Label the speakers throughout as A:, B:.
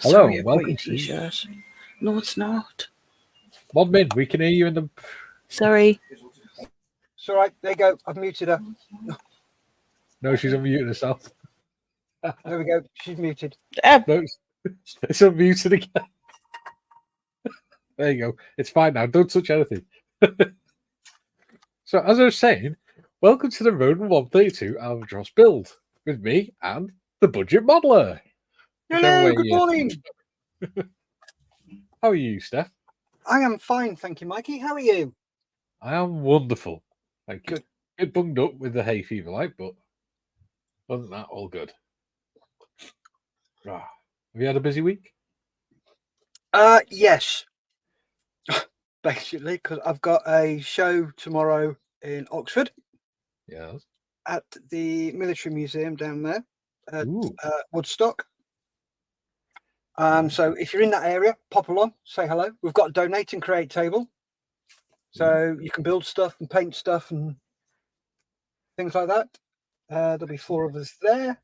A: Hello,
B: Sorry about
A: welcome
B: your
A: to
B: t-shirt. No, it's not.
A: Modmin. We can hear you in the.
B: Sorry.
C: It's all right. There you go. I've muted her.
A: No, she's unmuted herself.
C: There we go. She's muted.
A: No, it's unmuted again. There you go. It's fine now. Don't touch anything. So, as I was saying, welcome to the Roden 132 Albatros build with me and the budget modeler.
C: Hello. Good morning.
A: How are you, Steff?
C: I am fine, thank you, Mikey. How are you?
A: I am wonderful. Thank you.
C: Good.
A: Bit bunged up with the hay fever, like, but other than that, all good. Have you had a busy week?
C: Yes. Basically, because I've got a show tomorrow in Oxford.
A: Yes.
C: At the military museum down there at
A: Ooh.
C: Woodstock. So if you're in that area, pop along, say hello. We've got a donate and create table, so you can build stuff and paint stuff and things like that. There'll be 4 of us there,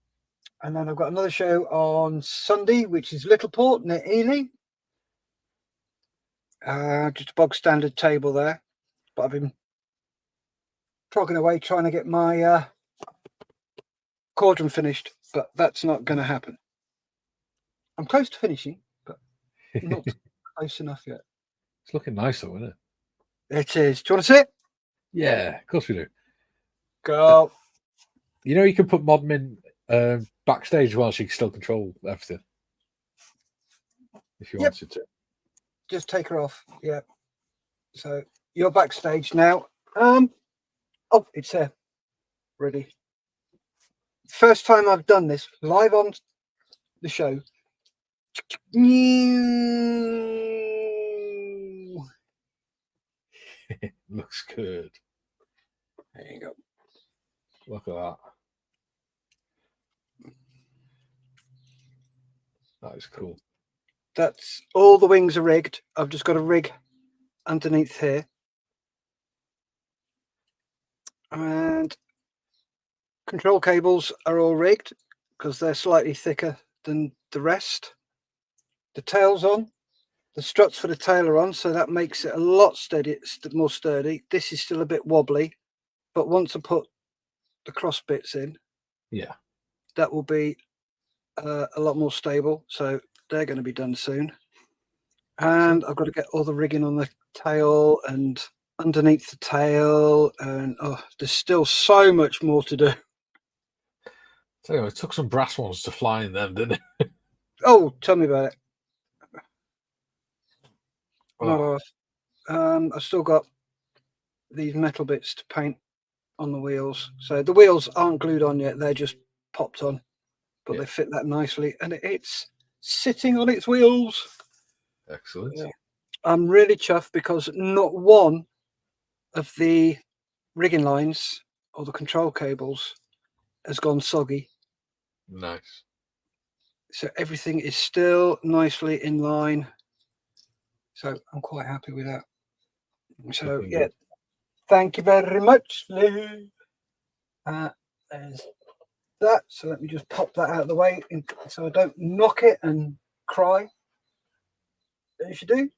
C: and then I've got another show on Sunday, which is Littleport near Ely. Just a bog standard table there, but I've been trogging away trying to get my cauldron finished, but that's not going to happen. I'm close to finishing, but not close enough yet.
A: It's looking nice, though, isn't it?
C: It is. Do you want to see it?
A: Yeah, of course we do.
C: Go.
A: You know, you can put Modmin backstage while she can still control everything. If you wanted to.
C: Just take her off. Yeah. So you're backstage now. Oh, it's there. Ready. First time I've done this live on the show.
A: Looks good.
C: There you go.
A: Look at that. That is cool.
C: That's all the wings are rigged. I've just got a rig underneath here. And control cables are all rigged because they're slightly thicker than the rest. The tail's on. The struts for the tail are on, so that makes it a lot more sturdy. This is still a bit wobbly, but once I put the cross bits in,
A: yeah,
C: that will be a lot more stable. So they're going to be done soon. And I've got to get all the rigging on the tail and underneath the tail, and there's still so much more to do.
A: So it took some brass ones to fly in them, didn't it?
C: Oh, tell me about it.
A: Oh.
C: I've still got these metal bits to paint on the wheels. So the wheels aren't glued on yet; they're just popped on, but they fit that nicely, and it's sitting on its wheels.
A: Excellent.
C: Yeah. I'm really chuffed because not one of the rigging lines or the control cables has gone soggy.
A: Nice.
C: So everything is still nicely in line. So I'm quite happy with that. So yeah, thank you very much, Lee. There's that. So let me just pop that out of the way so I don't knock it and cry. As you do.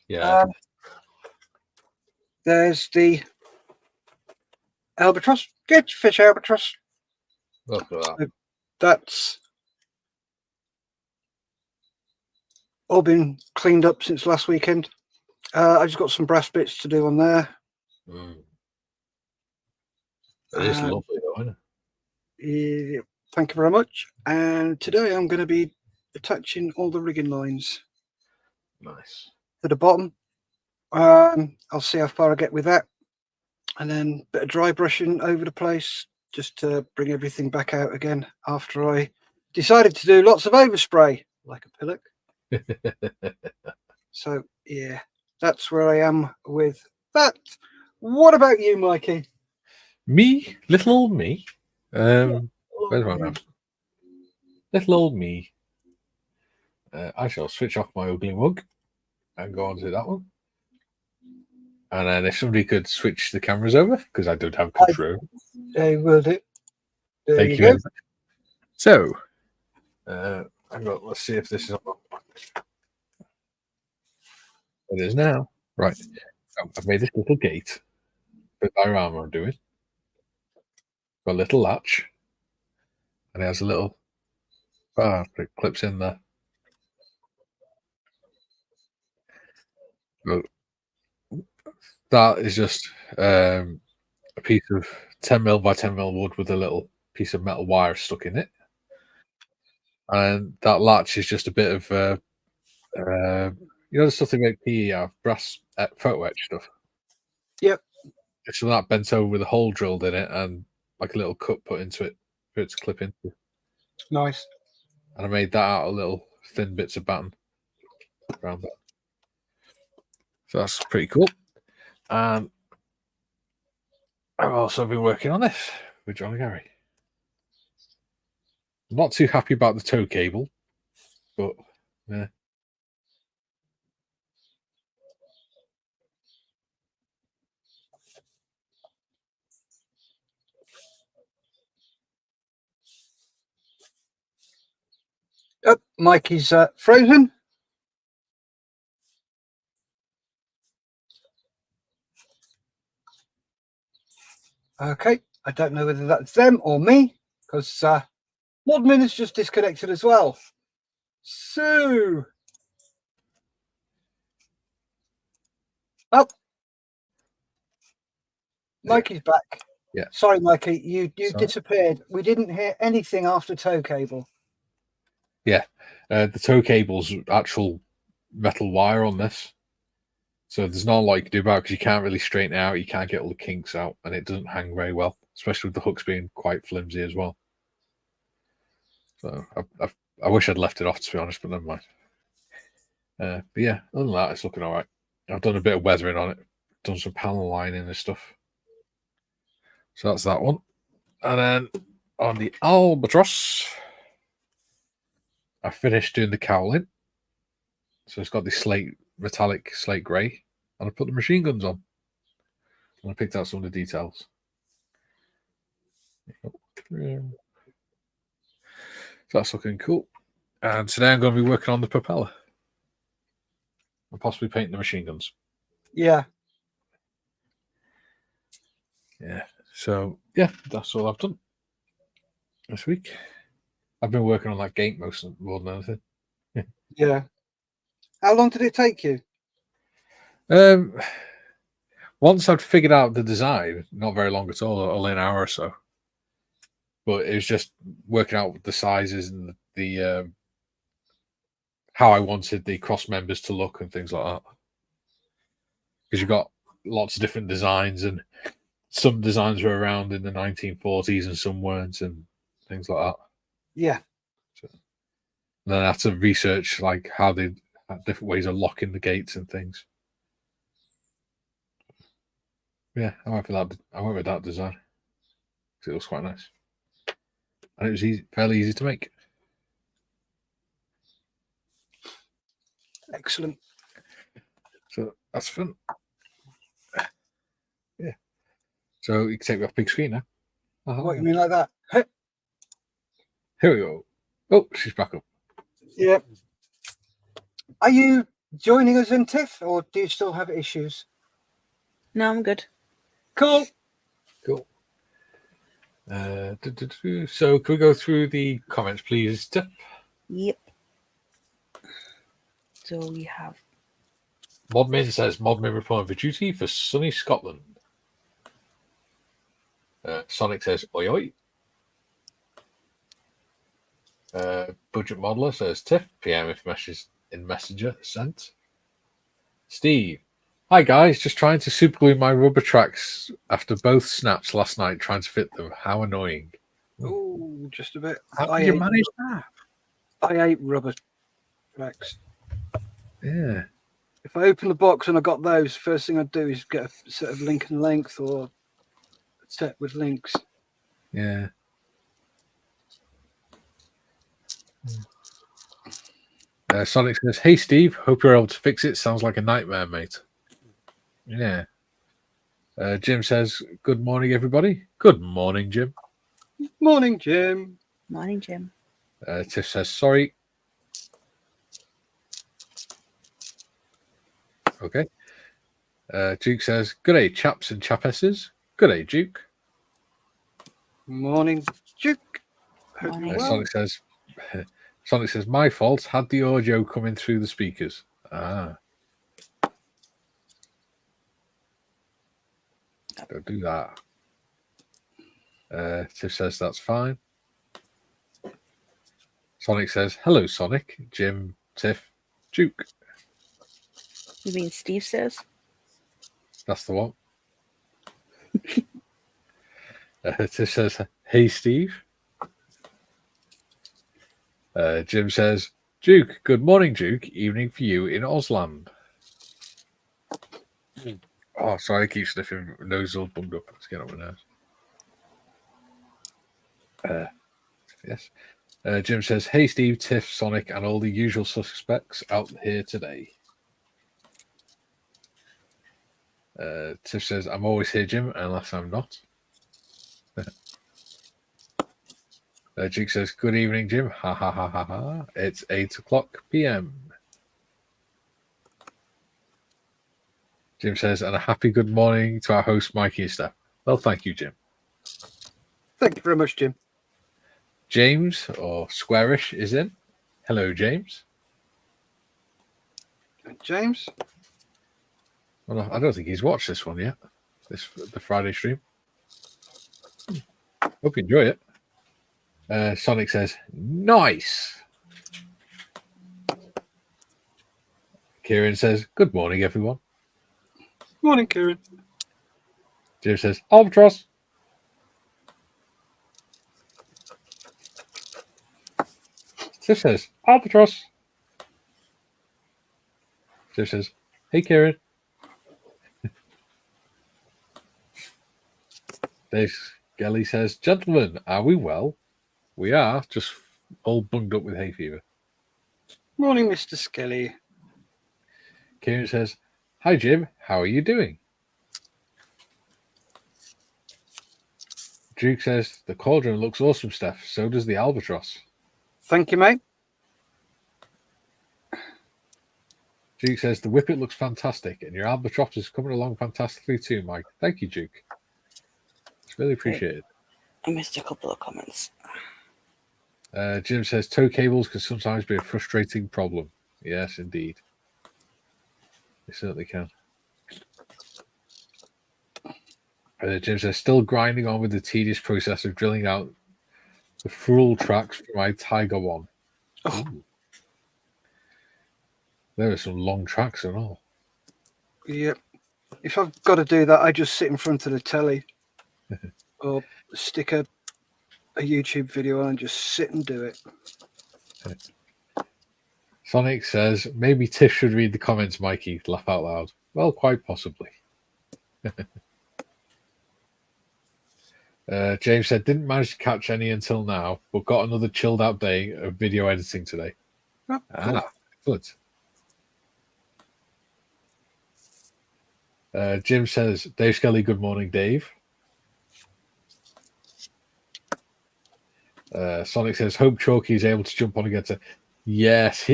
A: Yeah.
C: There's the Albatros. Get your fish, Albatros.
A: Look at that.
C: So that's all been cleaned up since last weekend. I just got some brass bits to do on there.
A: It is lovely, though, isn't it?
C: Yeah, thank you very much. And today I'm going to be attaching all the rigging lines.
A: Nice.
C: To the bottom. I'll see how far I get with that. And then a bit of dry brushing over the place just to bring everything back out again after I decided to do lots of overspray like a pillock. So yeah, that's where I am with that. What about you, Mikey?
A: Me? Little old me? Where's my mouse? Little old me. I shall switch off my ugly mug and go on to that one. And then if somebody could switch the cameras over, because I don't have control.
C: I will do. There
A: Thank
C: you
A: you.
C: go.
A: So, Hang on, let's see if this is on. It is now. Right. I've made this little gate. Bit diorama I'm doing. Got a little latch. And it has a little it clips in there. So that is just a piece of 10mm by 10mm wood with a little piece of metal wire stuck in it. And that latch is just a bit of the stuff they make PE out of, brass photo etch stuff.
C: Yep.
A: So that bent over with a hole drilled in it and like a little cut put into it for it to clip into.
C: Nice.
A: And I made that out of little thin bits of batten around that. So that's pretty cool. And I've also been working on this with John and Gary. I'm not too happy about the tow cable, but yeah.
C: Oh, Mikey's frozen. Okay, I don't know whether that's them or me, because Modmin has just disconnected as well. So, Mikey's back.
A: Yeah.
C: Sorry, Mikey, you disappeared. We didn't hear anything after tow cable.
A: Yeah, the tow cable's actual metal wire on this. So there's not a lot you can do about it because you can't really straighten it out. You can't get all the kinks out, and it doesn't hang very well, especially with the hooks being quite flimsy as well. So I wish I'd left it off, to be honest, but never mind. But yeah, other than that, it's looking all right. I've done a bit of weathering on it, done some panel lining and stuff. So that's that one. And then on the Albatros, I finished doing the cowling. So it's got the metallic slate grey, and I put the machine guns on. And I picked out some of the details. Yeah. So that's looking cool. And today I'm going to be working on the propeller. And possibly painting the machine guns.
C: Yeah.
A: Yeah. So, yeah, that's all I've done this week. I've been working on that gate more than anything.
C: Yeah. How long did it take you?
A: Once I'd figured out the design, not very long at all, only an hour or so. But it was just working out the sizes and the how I wanted the cross members to look and things like that. Because you've got lots of different designs, and some designs were around in the 1940s and some weren't, and things like that.
C: Yeah.
A: So, and then I had to research like how they had different ways of locking the gates and things. Yeah, I went with that design because it looks quite nice, and it was fairly easy to make.
C: Excellent.
A: So that's fun. Yeah. So you can take me off big screen now.
C: What you mean like that? Hey.
A: Here we go. Oh, she's back up.
C: Yeah. Are you joining us in TIFF, or do you still have issues?
B: No, I'm good.
C: Cool.
A: Cool. So can we go through the comments, please, Steff?
B: Yep. So we have
A: Modmin says Modmin reporting for duty for sunny Scotland. Sonic says oi oi. Budget Modeler says TIFF PM if message in Messenger sent. Steve, hi guys, just trying to superglue my rubber tracks after both snaps last night trying to fit them. How annoying.
C: Oh, just a bit.
A: How did you manage that?
C: I hate rubber tracks.
A: Yeah.
C: If I open the box and I got those, first thing I'd do is get a set of link and length or a set with links.
A: Yeah. Sonic says, hey Steve, hope you're able to fix it. Sounds like a nightmare, mate. Yeah. Jim says, good morning, everybody. Good morning, Jim.
C: Morning, Jim.
B: morning, Jim.
A: Tiff says, sorry, Okay. Duke says, "Good day, chaps and chapesses." Good day, Duke.
C: Morning, Duke. Hope
B: Morning.
C: you're well.
A: Sonic says, "My fault. Had the audio coming through the speakers." Ah. Don't do that. Tiff says that's fine. Sonic says, "Hello, Sonic, Jim, Tiff, Duke."
B: You mean Steve says?
A: That's the one. Tiff says, "Hey, Steve." Jim says, "Duke, good morning, Duke. Evening for you in Osland." Oh, sorry, I keep sniffing. Nose all bunged up. Let's get on my nose. Yes. Jim says, "Hey, Steve, Tiff, Sonic, and all the usual suspects out here today." Tiff says, "I'm always here, Jim, unless I'm not." Duke says, "Good evening, Jim. Ha ha ha ha ha. It's 8:00 p.m. Jim says, "And a happy good morning to our host, Mikey and Steff." Well, thank you, Jim.
C: Thank you very much, Jim.
A: James, or Squarish, is in. Hello, James.
C: James?
A: Well, I don't think he's watched this one yet. The Friday stream. Hope you enjoy it. Sonic says, "Nice." Kieran says, "Good morning, everyone."
C: Morning, Kieran.
A: Jim says, "Albatros." Tiff says, "Albatros." Tiff says, "Hey, Kieran." Dave Gelly says, "Gentlemen, are we well?" We are, just all bunged up with hay fever.
C: Morning, Mr. Skelly.
A: Kieran says, "Hi, Jim. How are you doing?" Duke says, "The cauldron looks awesome, Steff. So does the albatross."
C: Thank you, mate.
A: Duke says, "The whippet looks fantastic, and your albatross is coming along fantastically too, Mike." Thank you, Duke. It's really appreciated.
B: I missed a couple of comments.
A: Jim says, "Tow cables can sometimes be a frustrating problem." Yes, indeed. They certainly can. Jim says, "Still grinding on with the tedious process of drilling out the full tracks for my Tiger One."
C: Oh.
A: Ooh. There are some long tracks and all.
C: Yep. If I've got to do that, I just sit in front of the telly or stick a YouTube video on and just sit and do it.
A: Sonic says, "Maybe Tiff should read the comments, Mikey." Laugh out loud. Well, quite possibly. James said, "Didn't manage to catch any until now, but got another chilled out day of video editing today."
C: Oh, cool.
A: Excellent. Jim says, "Dave Skelly, good morning, Dave." Sonic says, "Hope Chalky is able to jump on again." Yes,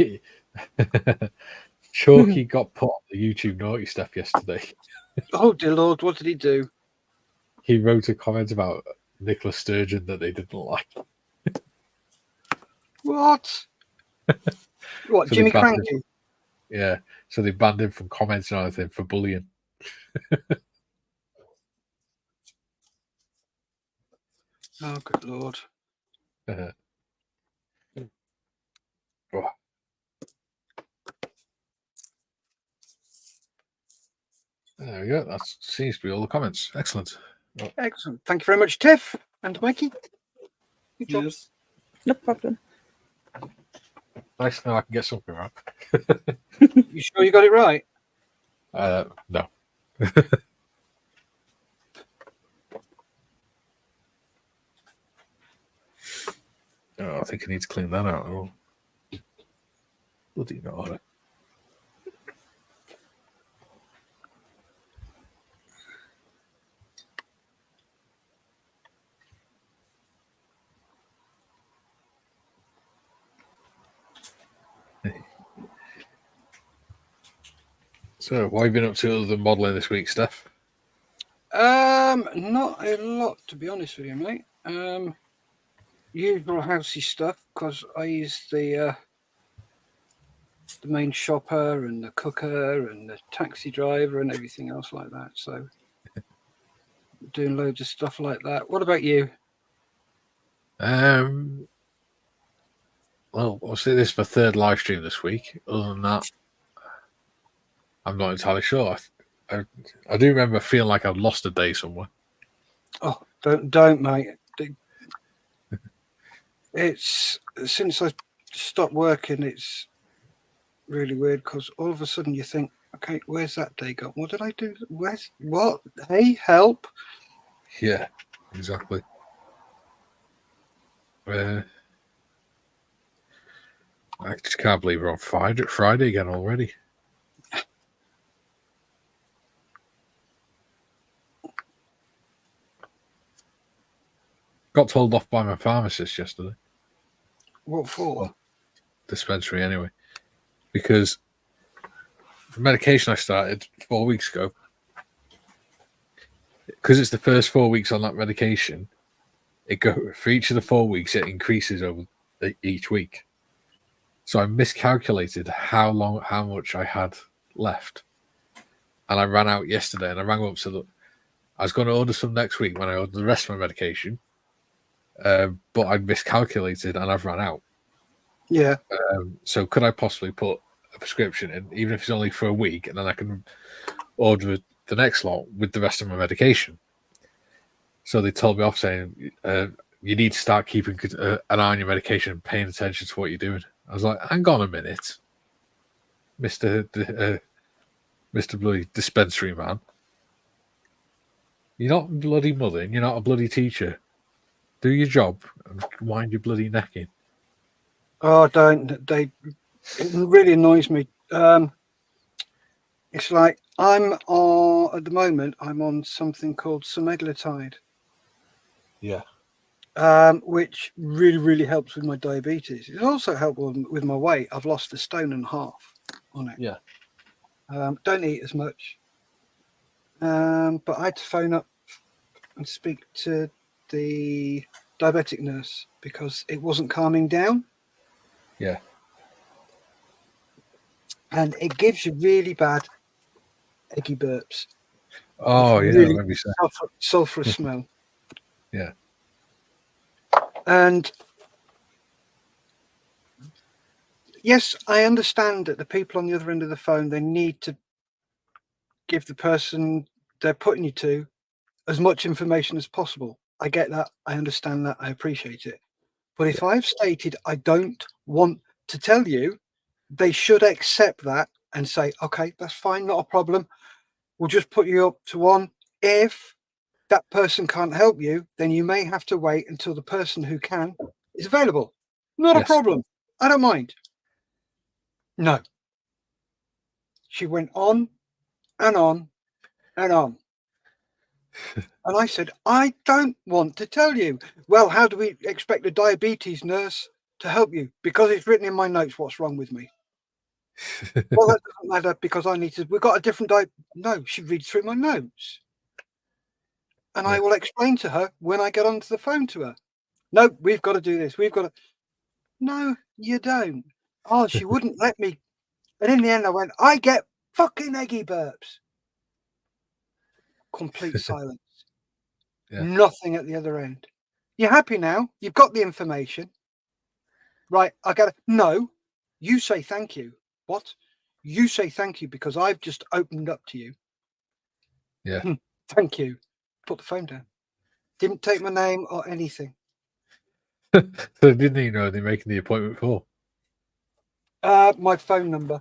A: Chalky got put on the YouTube naughty stuff yesterday.
C: Oh, dear Lord, what did he do?
A: He wrote a comment about Nicola Sturgeon that they didn't like.
C: What? What,
A: So
C: Jimmy
A: they banned
C: Cranky?
A: him. Yeah, so they banned him from commenting on anything for bullying.
C: Oh, good Lord.
A: Oh. There we go. That seems to be all the comments. Excellent.
C: Excellent. Thank you very much, Tiff and Mikey. Good job.
D: Yes.
B: No problem.
A: Nice to know I can get something right.
C: You sure you got it right?
A: No. Oh, I think I need to clean that out. Oh. Bloody not. So, what have you been up to other than modelling this week, Steph?
C: Not a lot, to be honest with you, mate. Usual housey stuff, because I use the main shopper and the cooker and the taxi driver and everything else like that. So, doing loads of stuff like that. What about you?
A: Well, obviously this is my third live stream this week. Other than that, I'm not entirely sure. I do remember feeling like I'd lost a day somewhere.
C: Oh, don't, mate. It's since I stopped working, it's really weird because all of a sudden you think, okay, where's that day gone? What did I do? Where's what? Hey, help!
A: Yeah, exactly. I just can't believe we're on Friday again already. Got told off by my pharmacist yesterday.
C: What for?
A: Dispensary, anyway. Because the medication I started 4 weeks ago, because it's the first 4 weeks on that medication, for each of the 4 weeks, it increases over each week. So I miscalculated how much I had left. And I ran out yesterday, and I rang up, so I was going to order some next week when I ordered the rest of my medication. But I'd miscalculated and I've run out.
C: Yeah.
A: So could I possibly put a prescription in, even if it's only for a week, and then I can order the next lot with the rest of my medication? So they told me off saying, you need to start keeping an eye on your medication and paying attention to what you're doing. I was like, hang on a minute, Mr. Bloody Dispensary Man. You're not bloody mothering, you're not a bloody teacher. Do your job and wind your bloody neck in.
C: Oh, don't. It really annoys me. It's like at the moment, I'm on something called semaglutide.
A: Yeah.
C: Which really, really helps with my diabetes. It also helped with my weight. I've lost 1.5 stone on it.
A: Yeah.
C: Don't eat as much. But I had to phone up and speak to the diabetic nurse because it wasn't calming down.
A: Yeah.
C: And it gives you really bad eggy burps.
A: Oh, yeah.
C: Really
A: Let me say.
C: sulfurous smell.
A: Yeah.
C: And yes, I understand that the people on the other end of the phone, they need to give the person they're putting you to as much information as possible. I get that. I understand that. I appreciate it. But if I've stated I don't want to tell you, they should accept that and say, okay, that's fine, not a problem. We'll just put you up to one. If that person can't help you, then you may have to wait until the person who can is available. Not a problem. I don't mind. No. She went on and on and on. And I said, I don't want to tell you. Well, how do we expect a diabetes nurse to help you? Because it's written in my notes what's wrong with me. Well, that doesn't matter because we've got a different diet. No, she reads through my notes. And I will explain to her when I get onto the phone to her. No, we've got to do this. We've got to. No, you don't. Oh, she wouldn't let me. And in the end, I went, I get fucking eggy burps. Complete silence.
A: Yeah.
C: Nothing at the other end. You happy now? You've got the information. Right, I got it. No, you say thank you. What? You say thank you because I've just opened up to you.
A: Yeah.
C: Thank you. Put the phone down. Didn't take my name or anything.
A: So didn't you know they're making the appointment for?
C: My phone number.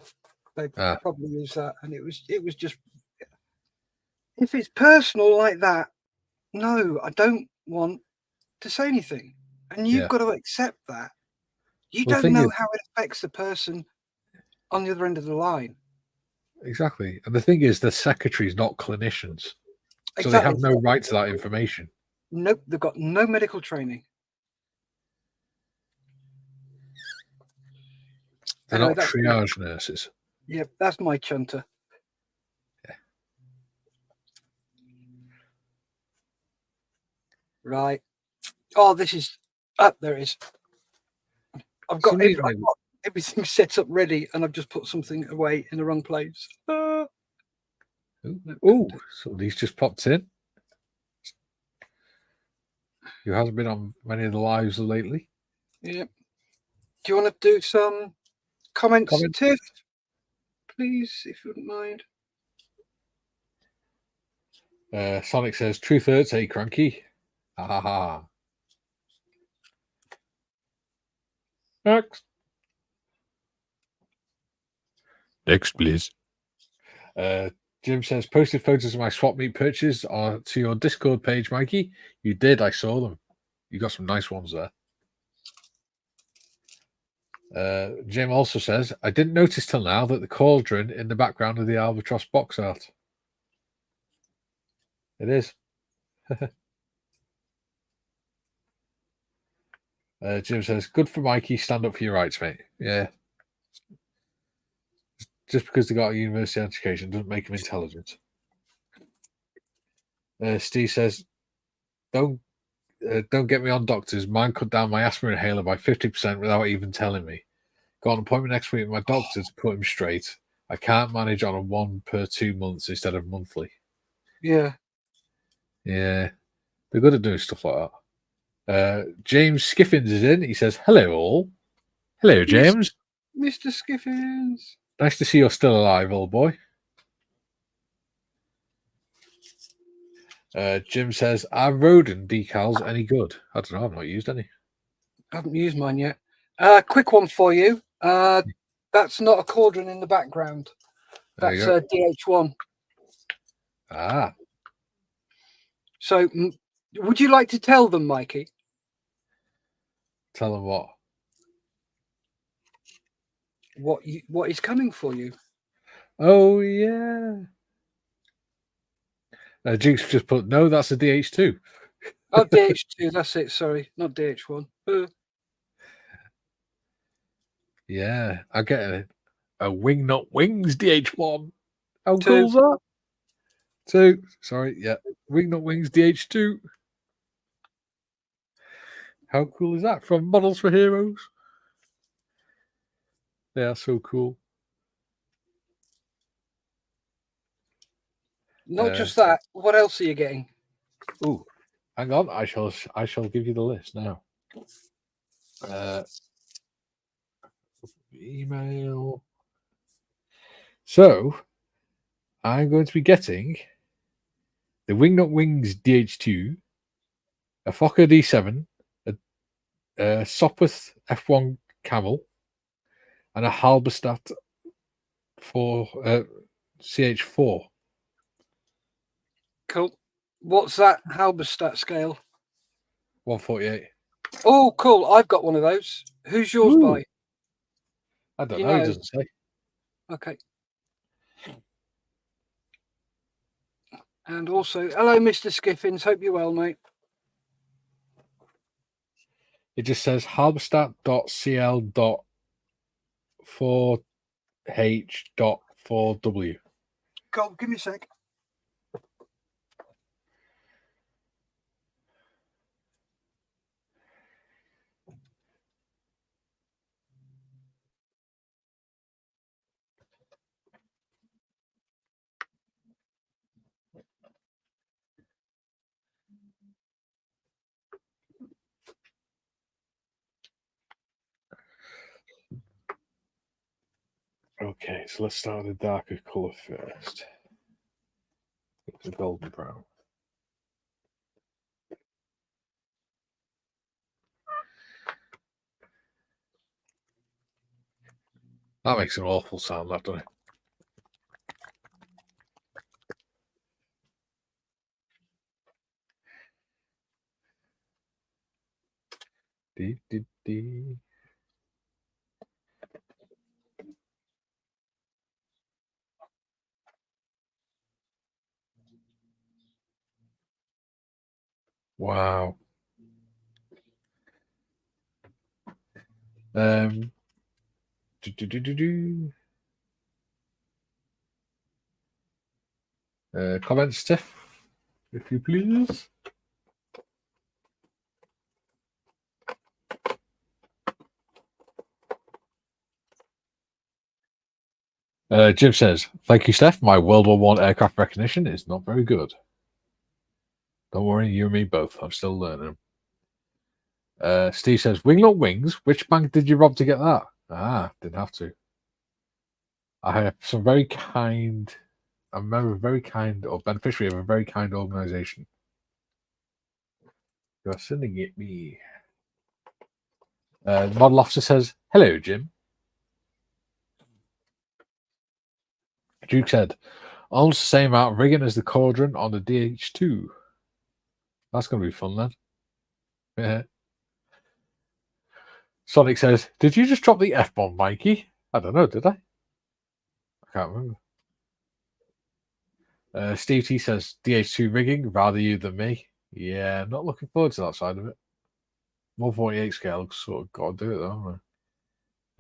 C: They
A: Ah.
C: probably use that. And it was just, if it's personal like that, no, I don't want to say anything. And you've got to accept that. You don't know how it affects the person on the other end of the line.
A: Exactly. And the thing is, the secretaries, not clinicians.
C: Exactly.
A: So they have no right to that information.
C: Nope, they've got no medical training.
A: They're not triage nurses.
C: Yep, that's my chunter. Right. Oh, this is up. There it is. I've got everything set up ready, and I've just put something away in the wrong place.
A: Oh, somebody's just popped in. Who hasn't been on many of the lives lately.
C: Yeah. Do you want to do some comments, Tiff? Please, if you wouldn't mind.
A: Sonic says, truth hurts, hey, cranky. Ha ha ha. Next, please. Jim says, posted photos of my swap meet purchase to your Discord page, Mikey. You did, I saw them. You got some nice ones there. Jim also says, I didn't notice till now that the cauldron in the background of the Albatros box art. It is. Jim says, good for Mikey, stand up for your rights, mate. Yeah. Just because they got a university education doesn't make them intelligent. Steve says, don't get me on doctors. Mine cut down my asthma inhaler by 50% without even telling me. Got an appointment next week with my doctor to put him straight. I can't manage on a 1 per 2 months instead of monthly.
C: Yeah.
A: Yeah. They're good at doing stuff like that. James Skiffins is in. He says, hello all. Hello, James.
C: Mr. Skiffins.
A: Nice to see you're still alive, old boy. Jim says, are Roden decals any good? I don't know. I've not used any.
C: I haven't used mine yet. Quick one for you. That's not a cauldron in the background. That's a DH1.
A: Ah.
C: So, would you like to tell them, Mikey?
A: Tell them what?
C: What is coming for you?
A: Oh, yeah. Jinx just put, no, that's a DH2.
C: Oh, DH2, that's it. Sorry, not DH1.
A: Yeah, I get a wing not wings DH1. How
C: Two.
A: cool's that? 2. Sorry, yeah. Wing not wings DH2. How cool is that? From Models for Heroes. They are so cool.
C: Not just that. What else are you getting?
A: Oh, hang on. I shall give you the list now. Email. So, I'm going to be getting the Wing Not Wings DH2, a Fokker D7, a Sopwith F1 Camel, and a Halberstadt for CH4.
C: Cool. What's that Halberstadt scale?
A: 148.
C: Oh, cool. I've got one of those. Who's yours by?
A: I don't know. It doesn't say.
C: Okay. And also, hello, Mr. Skiffins. Hope you're well, mate.
A: It just says halberstadt.cl.4H.4W.
C: Cool. Give me a sec.
A: Okay, so let's start with the darker colour first. It's a golden brown. That makes an awful sound, that, doesn't it? Dee, dee, dee. Wow. Do, do, do, do, do. Comments, Steff, if you please. Jim says, "Thank you, Steff. My World War One aircraft recognition is not very good. Don't worry, you and me both. I'm still learning." Steve says, "Wingnut Wings. Which bank did you rob to get that?" Didn't have to. I have some very kind. I'm a very kind or beneficiary of a very kind organization. You're sending it me. The model officer says, "Hello, Jim." Duke said, "Almost the same amount of rigging as the Cauldron on the DH2. That's going to be fun then." Yeah. Sonic says, "Did you just drop the F-bomb, Mikey?" I don't know, did I? I can't remember. Steve T says, "DH2 rigging, rather you than me." Yeah, not looking forward to that side of it. 148 scale, sort of got to do it though, haven't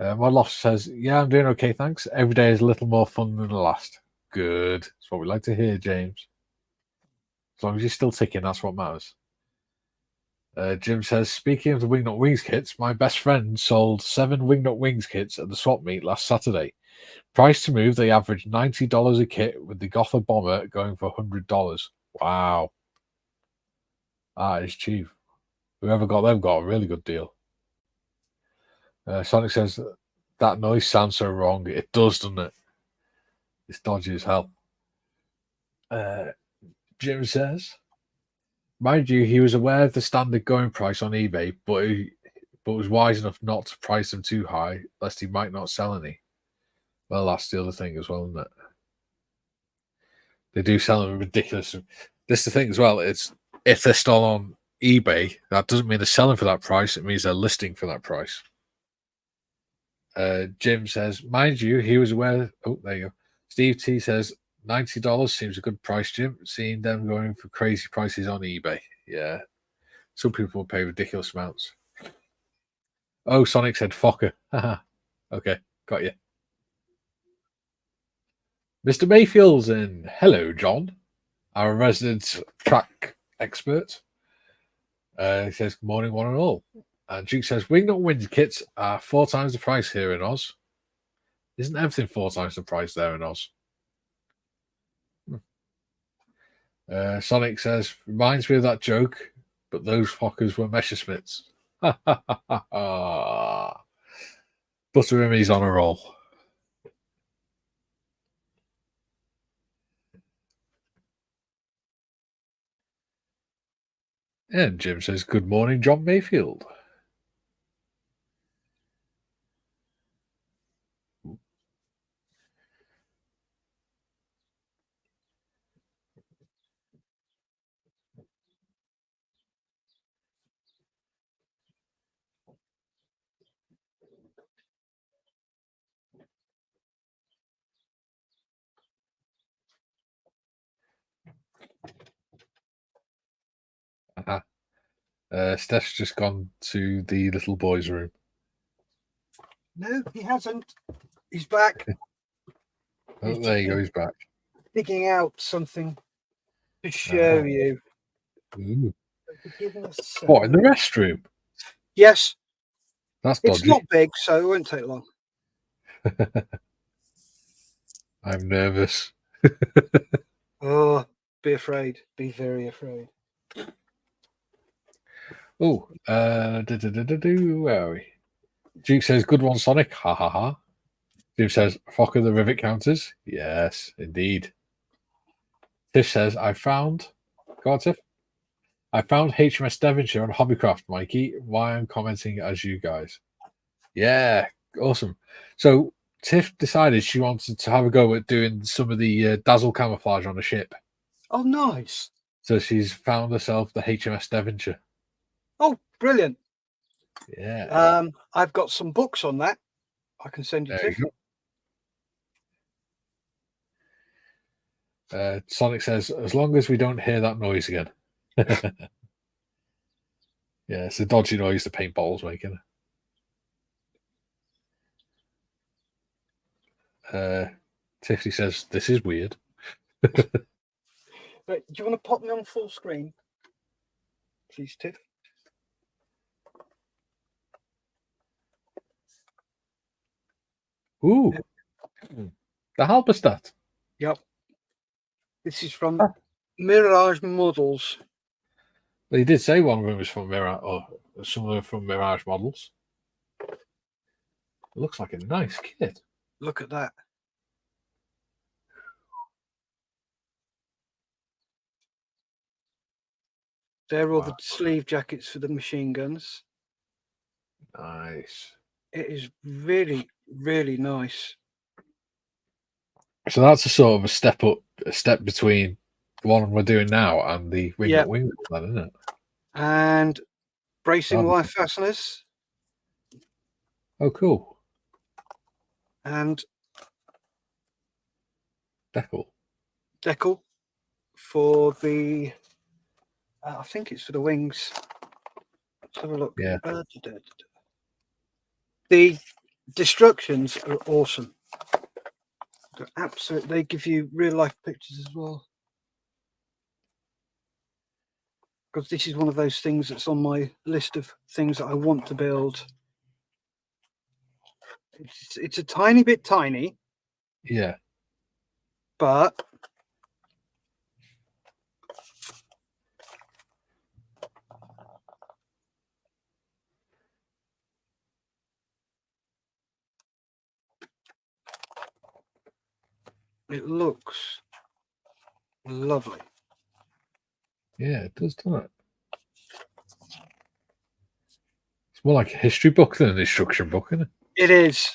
A: I? My loft says, "Yeah, I'm doing okay, thanks. Every day is a little more fun than the last." Good. That's what we like to hear, James. As long as you're still ticking, that's what matters. Jim says, "Speaking of the Wingnut Wings kits, my best friend sold 7 Wingnut Wings kits at the swap meet last Saturday. Price to move, they averaged $90 a kit, with the Gotha Bomber going for $100. Wow. That is cheap. Whoever got them got a really good deal." Sonic says, "That noise sounds so wrong." It does, doesn't it? It's dodgy as hell. Jim says, "Mind you, he was aware of the standard going price on eBay, but was wise enough not to price them too high, lest he might not sell any." Well, that's the other thing as well, isn't it? They do sell them ridiculous. This is the thing as well. It's if they're still on eBay, that doesn't mean they're selling for that price. It means they're listing for that price. Jim says, "Mind you, he was aware." Oh, there you go. Steve T says, $90 seems a good price, Jim. Seeing them going for crazy prices on eBay. Yeah. Some people will pay ridiculous amounts. Oh, Sonic said Fokker. Okay, got you. Mr. Mayfield's in. Hello, John, our resident track expert. He says, "Good morning, one and all." And Duke says, "Wingnut Wings kits are 4 times the price here in Oz." Isn't everything 4 times the price there in Oz? Sonic says, "Reminds me of that joke, but those fuckers were Messerschmitts." Butterimi's on a roll. And Jim says, "Good morning, John Mayfield." Steff's just gone to the little boy's room.
C: No, he hasn't. He's back.
A: Oh, there you go. He's back.
C: Digging out something to show you.
A: Ooh.
C: Give us a second.
A: What, in the restroom?
C: Yes.
A: That's
C: It's
A: dodgy.
C: not big, so it won't take long.
A: I'm nervous.
C: Oh, be afraid. Be very afraid.
A: Oh, where are we? Duke says, "Good one, Sonic." Ha ha ha. Jim says, "Fokker the rivet counters." Yes, indeed. Tiff says, "I found." Go on, Tiff. "I found HMS Devonshire on Hobbycraft, Mikey. Why I'm commenting as you guys." Yeah, awesome. So Tiff decided she wanted to have a go at doing some of the dazzle camouflage on a ship.
C: Oh, nice.
A: So she's found herself the HMS Devonshire.
C: Oh, brilliant.
A: Yeah.
C: I've got some books on that. I can send you,
A: There
C: Tiff.
A: you go. Sonic says, "As long as we don't hear that noise again." Yeah, it's a dodgy noise the paint bottle's making. Tiffany says, "This is weird."
C: Right, do you want to pop me on full screen? Please, Tiff.
A: Ooh. The Halberstadt.
C: Yep. This is from
A: Ah.
C: Mirage Models.
A: They did say one of them was from Mirage, or some of them from Mirage Models. It looks like a nice kit.
C: Look at that. They're all the sleeve jackets for the machine guns.
A: Nice.
C: It is really, really nice.
A: So that's a sort of a step between the one we're doing now and the wing wing, then, isn't it?
C: And bracing
A: That'd be
C: wire fasteners.
A: Oh, cool.
C: And
A: Decal.
C: for the, I think it's for the wings. Let's have a look.
A: Yeah.
C: The destructions are awesome. They're absolute. They give you real life pictures as well. Because this is one of those things that's on my list of things that I want to build. It's a tiny bit tiny.
A: Yeah.
C: But it looks lovely.
A: Yeah, it does, doesn't it? It's more like a history book than an instruction book, isn't it?
C: It is,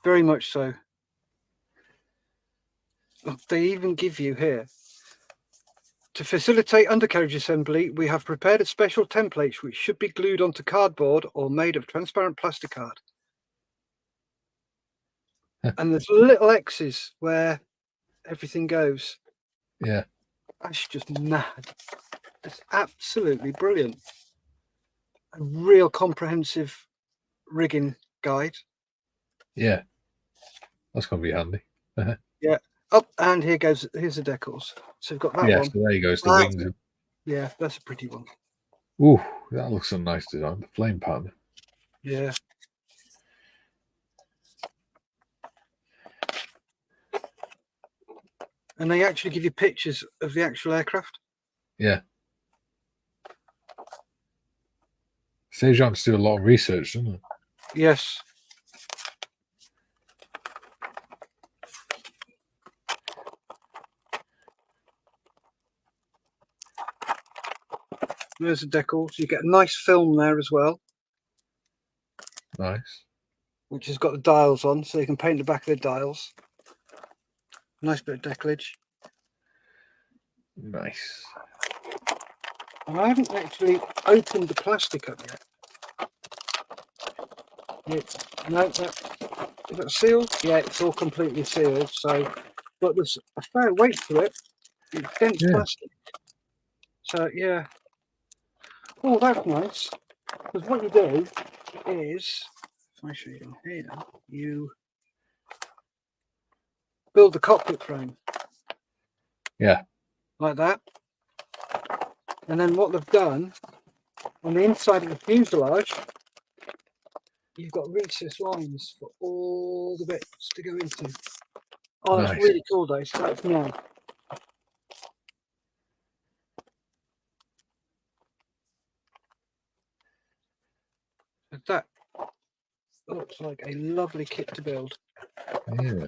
C: very much so. Look, they even give you here. To facilitate undercarriage assembly, we have prepared a special template which should be glued onto cardboard or made of transparent plasticard. And there's little X's where everything goes.
A: Yeah.
C: That's just mad. It's absolutely brilliant. A real comprehensive rigging guide.
A: Yeah. That's going to be handy.
C: Yeah. Oh, and here's the decals. So we've got that
A: Yeah,
C: one.
A: so there you go. It's the wings.
C: Yeah, that's a pretty one.
A: Ooh, that looks a nice design. The flame pattern.
C: Yeah. And they actually give you pictures of the actual aircraft.
A: Yeah. Saves you have to do a lot of research, doesn't it?
C: Yes. There's a decal. So you get a nice film there as well.
A: Nice.
C: Which has got the dials on, so you can paint the back of the dials. Nice bit of decalage.
A: Nice.
C: And I haven't actually opened the plastic up yet. No, is that sealed? Yeah, it's all completely sealed. So, but there's a fair weight to it. It's dense plastic. So yeah. Oh, that's nice. Because what you do is, if I show you here, you build the cockpit frame.
A: Yeah.
C: Like that. And then what they've done on the inside of the fuselage, you've got recessed lines for all the bits to go into. Oh, that's really cool, though. So that's nice. That looks like a lovely kit to build.
A: Yeah.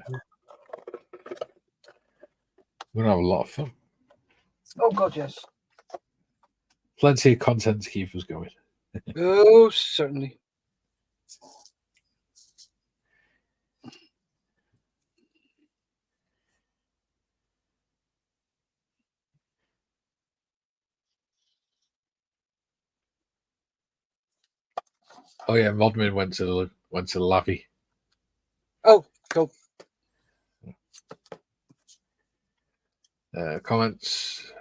A: We're going to have a lot of fun.
C: Oh, God, yes.
A: Plenty of content to keep us going.
C: Oh, certainly.
A: Oh yeah, Modman went to the Lavy.
C: Oh, cool.
A: Comments.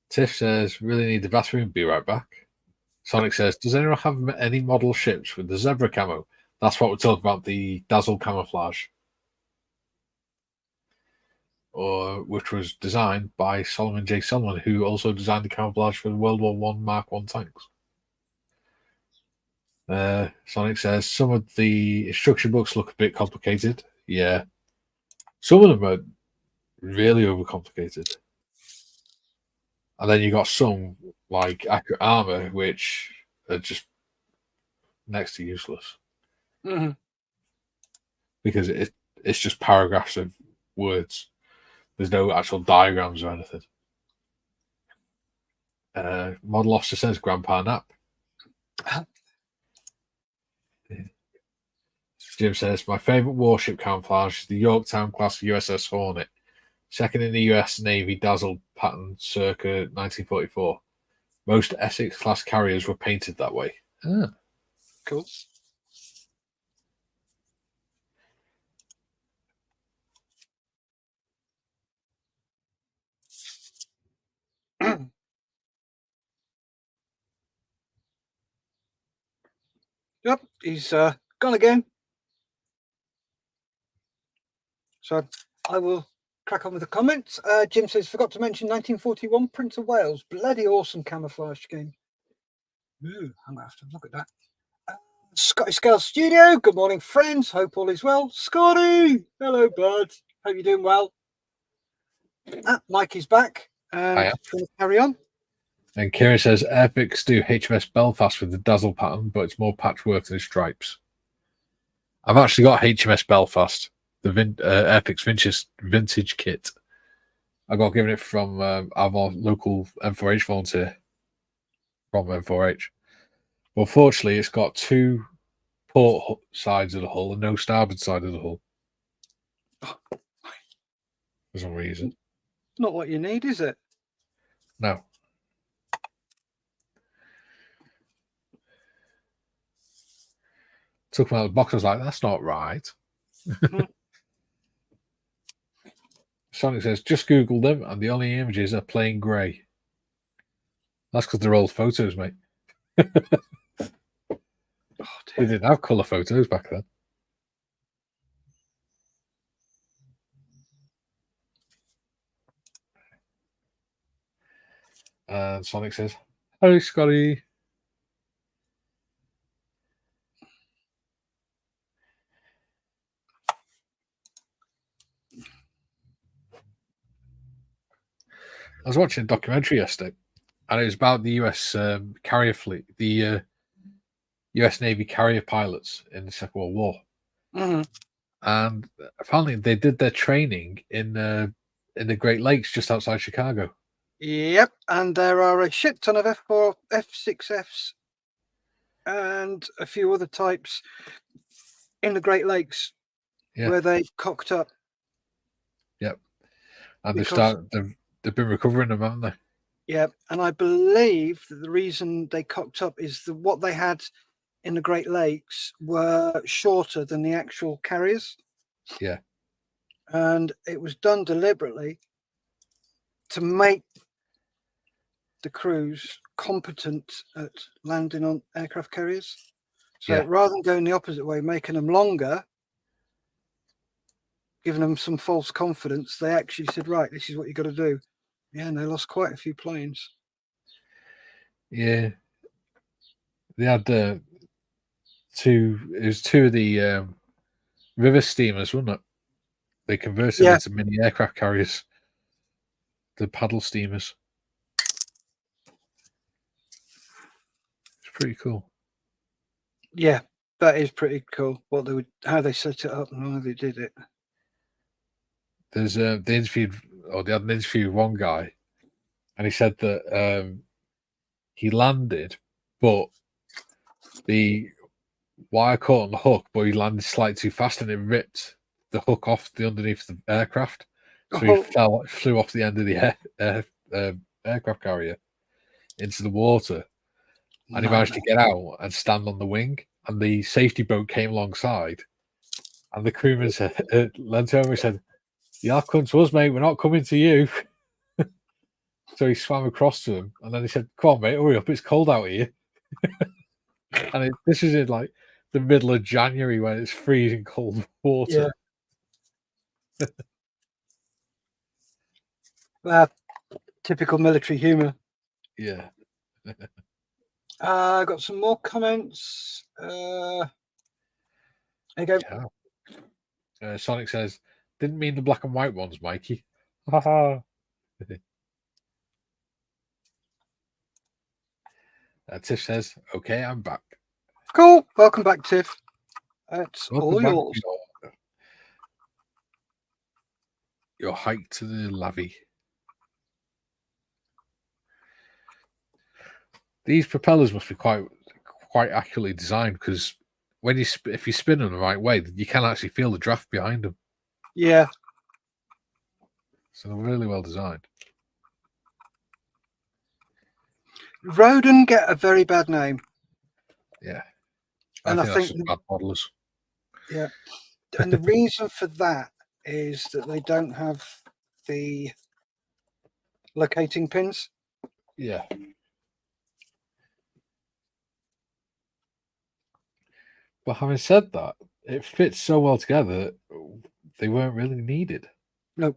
A: Tiff says, really need the bathroom, be right back. Sonic says, does anyone have any model ships with the zebra camo? That's what we're talking about, the Dazzle camouflage. Which was designed by Solomon J. Solomon, who also designed the camouflage for the World War I Mark I tanks. Sonic says, some of the instruction books look a bit complicated. Yeah. Some of them are really overcomplicated. And then you got some like accurate armor, which are just next to useless because it's just paragraphs of words. There's no actual diagrams or anything. Model officer says Grandpa Nap. Jim says my favorite warship camouflage is the Yorktown class USS Hornet, second in the US Navy dazzle pattern circa 1944. Most Essex class carriers were painted that way.
C: Cool. Yep, he's gone again. So I will crack on with the comments. Jim says, forgot to mention 1941 Prince of Wales. Bloody awesome camouflage game. Ooh, I'm going to have to look at that. Scotty Scale Studio. Good morning, friends. Hope all is well. Scotty! Hello, bud. Hope you're doing well. Mikey's back. Carry on.
A: And Kieran says Epics do HMS Belfast with the dazzle pattern, but it's more patchwork than stripes. I've actually got HMS Belfast, the Epics vintage kit. I got given it from our local M4H volunteer from M4H. But fortunately, it's got two port sides of the hull and no starboard side of the hull. For some reason.
C: Not what you need, is it?
A: No. Took me out of the box. I was like, that's not right. Sonic says, just Googled them, and the only images are plain grey. That's because they're old photos, mate. They didn't have colour photos back then. And Sonic says, hello, Scotty. I was watching a documentary yesterday, and it was about the US carrier fleet, the US Navy carrier pilots in the Second World War. And apparently they did their training in the Great Lakes just outside Chicago.
C: Yep, and there are a shit ton of F4, F6Fs and a few other types in the Great Lakes where they've cocked up.
A: Yep. And they've been recovering them, haven't they?
C: Yeah, and I believe that the reason they cocked up is that what they had in the Great Lakes were shorter than the actual carriers.
A: Yeah.
C: And it was done deliberately to make the crews competent at landing on aircraft carriers. So rather than going the opposite way, making them longer, giving them some false confidence, they actually said, right, this is what you got to do. Yeah, and they lost quite a few planes.
A: Yeah. They had two of the river steamers, wasn't it? They converted into mini aircraft carriers. The paddle steamers. It's pretty cool.
C: Yeah, that is pretty cool. How they set it up and how they did it.
A: There's they had an interview with one guy, and he said that he landed, but the wire caught on the hook, but he landed slightly too fast, and it ripped the hook off the underneath the aircraft. So he flew off the end of the aircraft carrier into the water, and he managed to get out and stand on the wing. And the safety boat came alongside, and the crewman said, leant over and said, "You'll come to us, mate. We're not coming to you." So he swam across to him, and then he said, "Come on, mate, hurry up! It's cold out here." And this is in like the middle of January when it's freezing cold water.
C: Typical military humour.
A: Yeah.
C: I got some more comments. There you go.
A: Sonic says Didn't mean the black and white ones, Mikey. Haha. Tiff says, "Okay, I'm back."
C: Cool. Welcome back, Tiff. That's
A: Welcome
C: all
A: back
C: yours.
A: to your hike to the lavvy. These propellers must be quite accurately designed, because when if you spin them the right way, you can actually feel the draft behind them.
C: Yeah.
A: So they're really well designed.
C: Roden get a very bad name.
A: Yeah.
C: And I think
A: that's bad modelers.
C: Yeah. And the reason for that is that they don't have the locating pins.
A: Yeah. But having said that, it fits so well together that they weren't really needed.
C: No.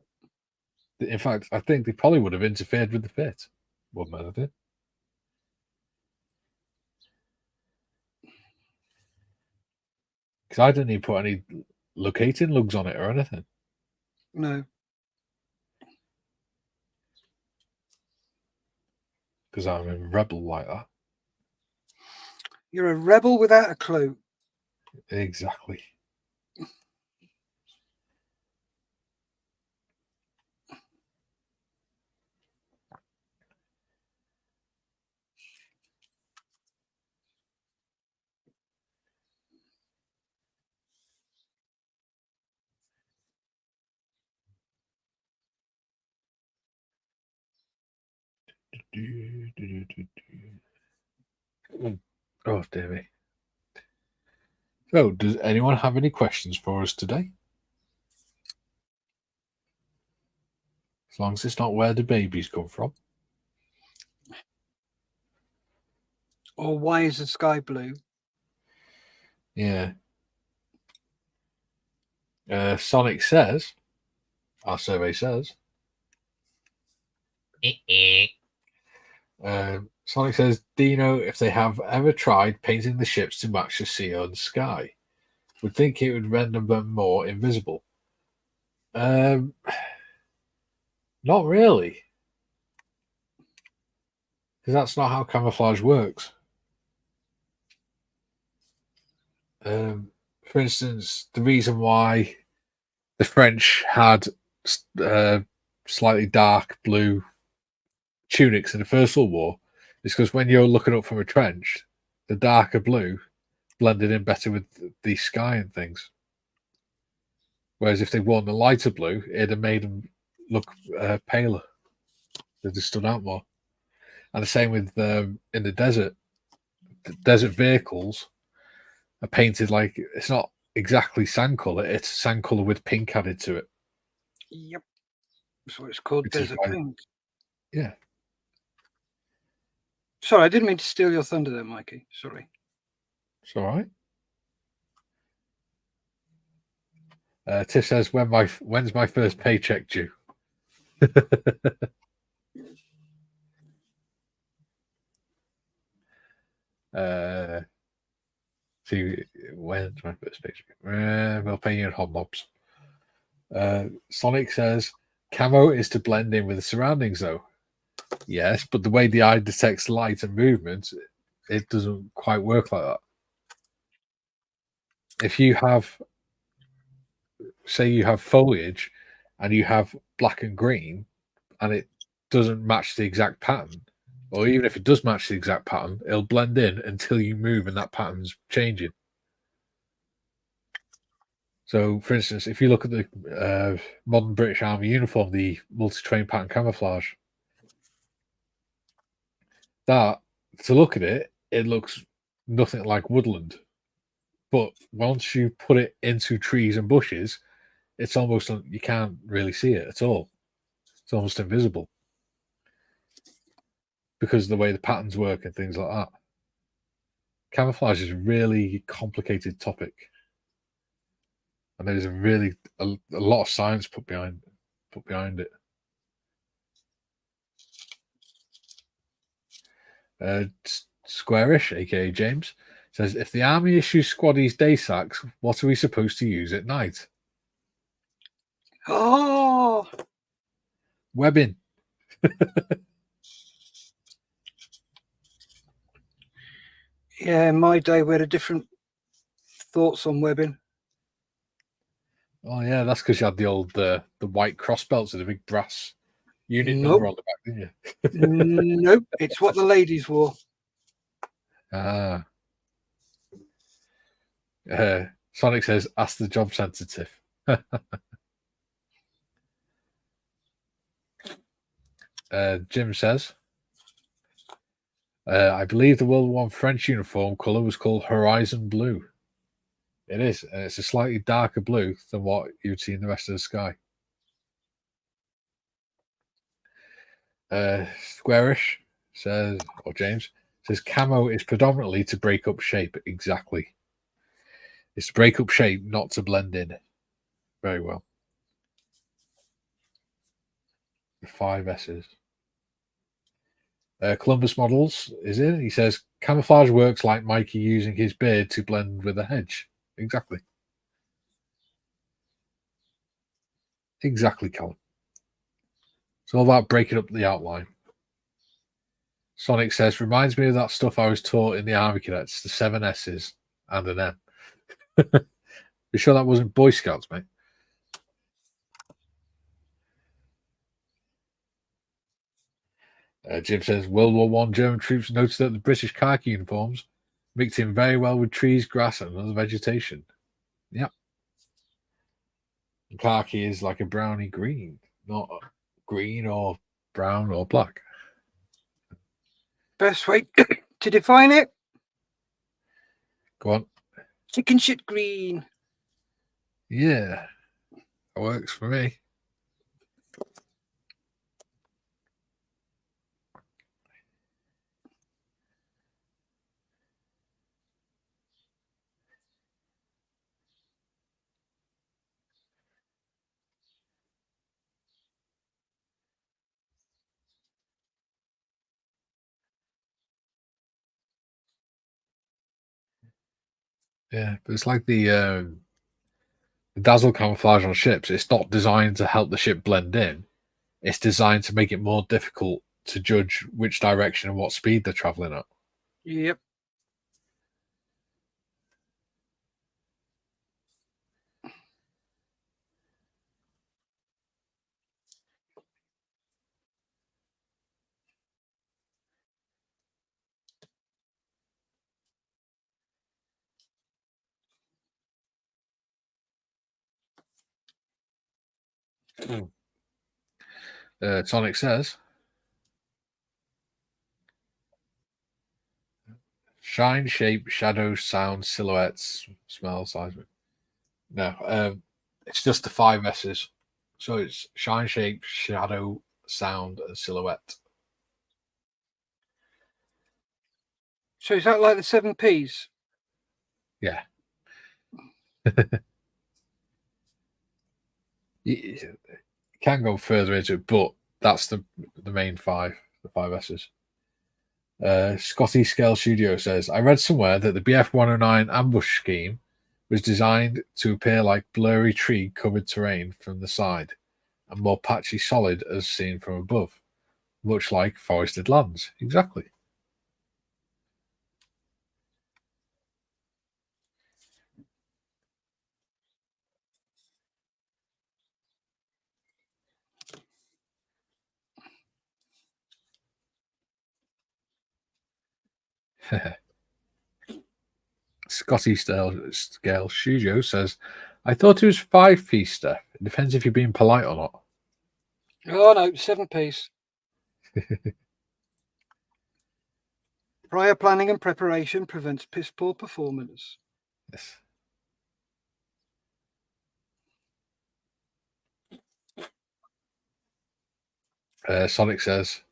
A: In fact, I think they probably would have interfered with the fit. Wouldn't they? Because I didn't even put any locating lugs on it or anything.
C: No.
A: Because I'm a rebel like that.
C: You're a rebel without a clue.
A: Exactly. Oh, dear me. So, does anyone have any questions for us today? As long as it's not where the babies come from.
C: Or why is the sky blue?
A: Yeah. Sonic says, our survey says, Sonic says, do you know if they have ever tried painting the ships to match the sea or the sky? Would think it would render them more invisible. Not really. Because that's not how camouflage works. For instance, the reason why the French had slightly dark blue tunics in the First World War is because when you're looking up from a trench, the darker blue blended in better with the sky and things. Whereas if they worn the lighter blue, it'd have made them look paler. They just stood out more. And the same with in the desert. The desert vehicles are painted like it's not exactly sand color; it's sand color with pink added to it.
C: Yep. So it's called desert pink.
A: Yeah.
C: Sorry, I didn't mean to steal your thunder there, Mikey. Sorry.
A: It's all right. Tiff says, when's my first paycheck due? See, when's my first paycheck? We'll pay you in hobnobs. Sonic says, camo is to blend in with the surroundings, though. Yes, but the way the eye detects light and movement, it doesn't quite work like that. If you have, say you have foliage and you have black and green and it doesn't match the exact pattern, or even if it does match the exact pattern, it'll blend in until you move and that pattern's changing. So, for instance, if you look at the modern British Army uniform, the multi-train pattern camouflage, that, to look at it, it looks nothing like woodland. But once you put it into trees and bushes, it's almost, you can't really see it at all. It's almost invisible because of the way the patterns work and things like that. Camouflage is a really complicated topic. And there's a lot of science put behind it. Squarish, aka James, says, if the army issues squaddies day sacks, what are we supposed to use at night?
C: Oh,
A: Webbing.
C: yeah. In my day, we had a different thoughts on webbing.
A: Oh yeah, that's because you had the old the white cross belts with the big brass unit
C: Nope.
A: number on the back, didn't you?
C: Nope. It's what the ladies wore.
A: Ah. Sonic says, ask the job sensitive. Jim says, I believe the World War I French uniform colour was called Horizon Blue. It is, and it's a slightly darker blue than what you'd see in the rest of the sky. Squarish says, or James says, camo is predominantly to break up shape. Exactly. It's to break up shape, not to blend in. Very well. 5 S's. Columbus Models is in. He says, camouflage works like Mikey using his beard to blend with a hedge. Exactly. Exactly, Callum. It's all about breaking up the outline. Sonic says, reminds me of that stuff I was taught in the Army Cadets, the 7 S's and an M. You sure that wasn't Boy Scouts, mate? Jim says, World War One German troops noticed that the British khaki uniforms mixed in very well with trees, grass, and other vegetation. Yep. Khaki is like a browny green, not green or brown or black.
C: Best way to define it:
A: Go on.
C: chicken shit green.
A: Yeah, that works for me. Yeah, but it's like the dazzle camouflage on ships. It's not designed to help the ship blend in. It's designed to make it more difficult to judge which direction and what speed they're traveling at.
C: Yep.
A: Sonic says, shine, shape, shadow, sound, silhouettes, smell, size. No, it's just the 5 S's. So it's shine, shape, shadow, sound, and silhouette.
C: So is that like the 7 P's?
A: Yeah. You can go further into it, but that's the main 5, the 5 S's. Scotty Scale Studio says, I read somewhere that the BF 109 ambush scheme was designed to appear like blurry tree covered terrain from the side and more patchy solid as seen from above, much like forested lands. Exactly. Scotty Scale Studio says, I thought it was 5-piece stuff. It depends if you're being polite or not.
C: Oh no, 7 P's. Prior planning and preparation prevents piss poor performance.
A: Yes. Sonic says,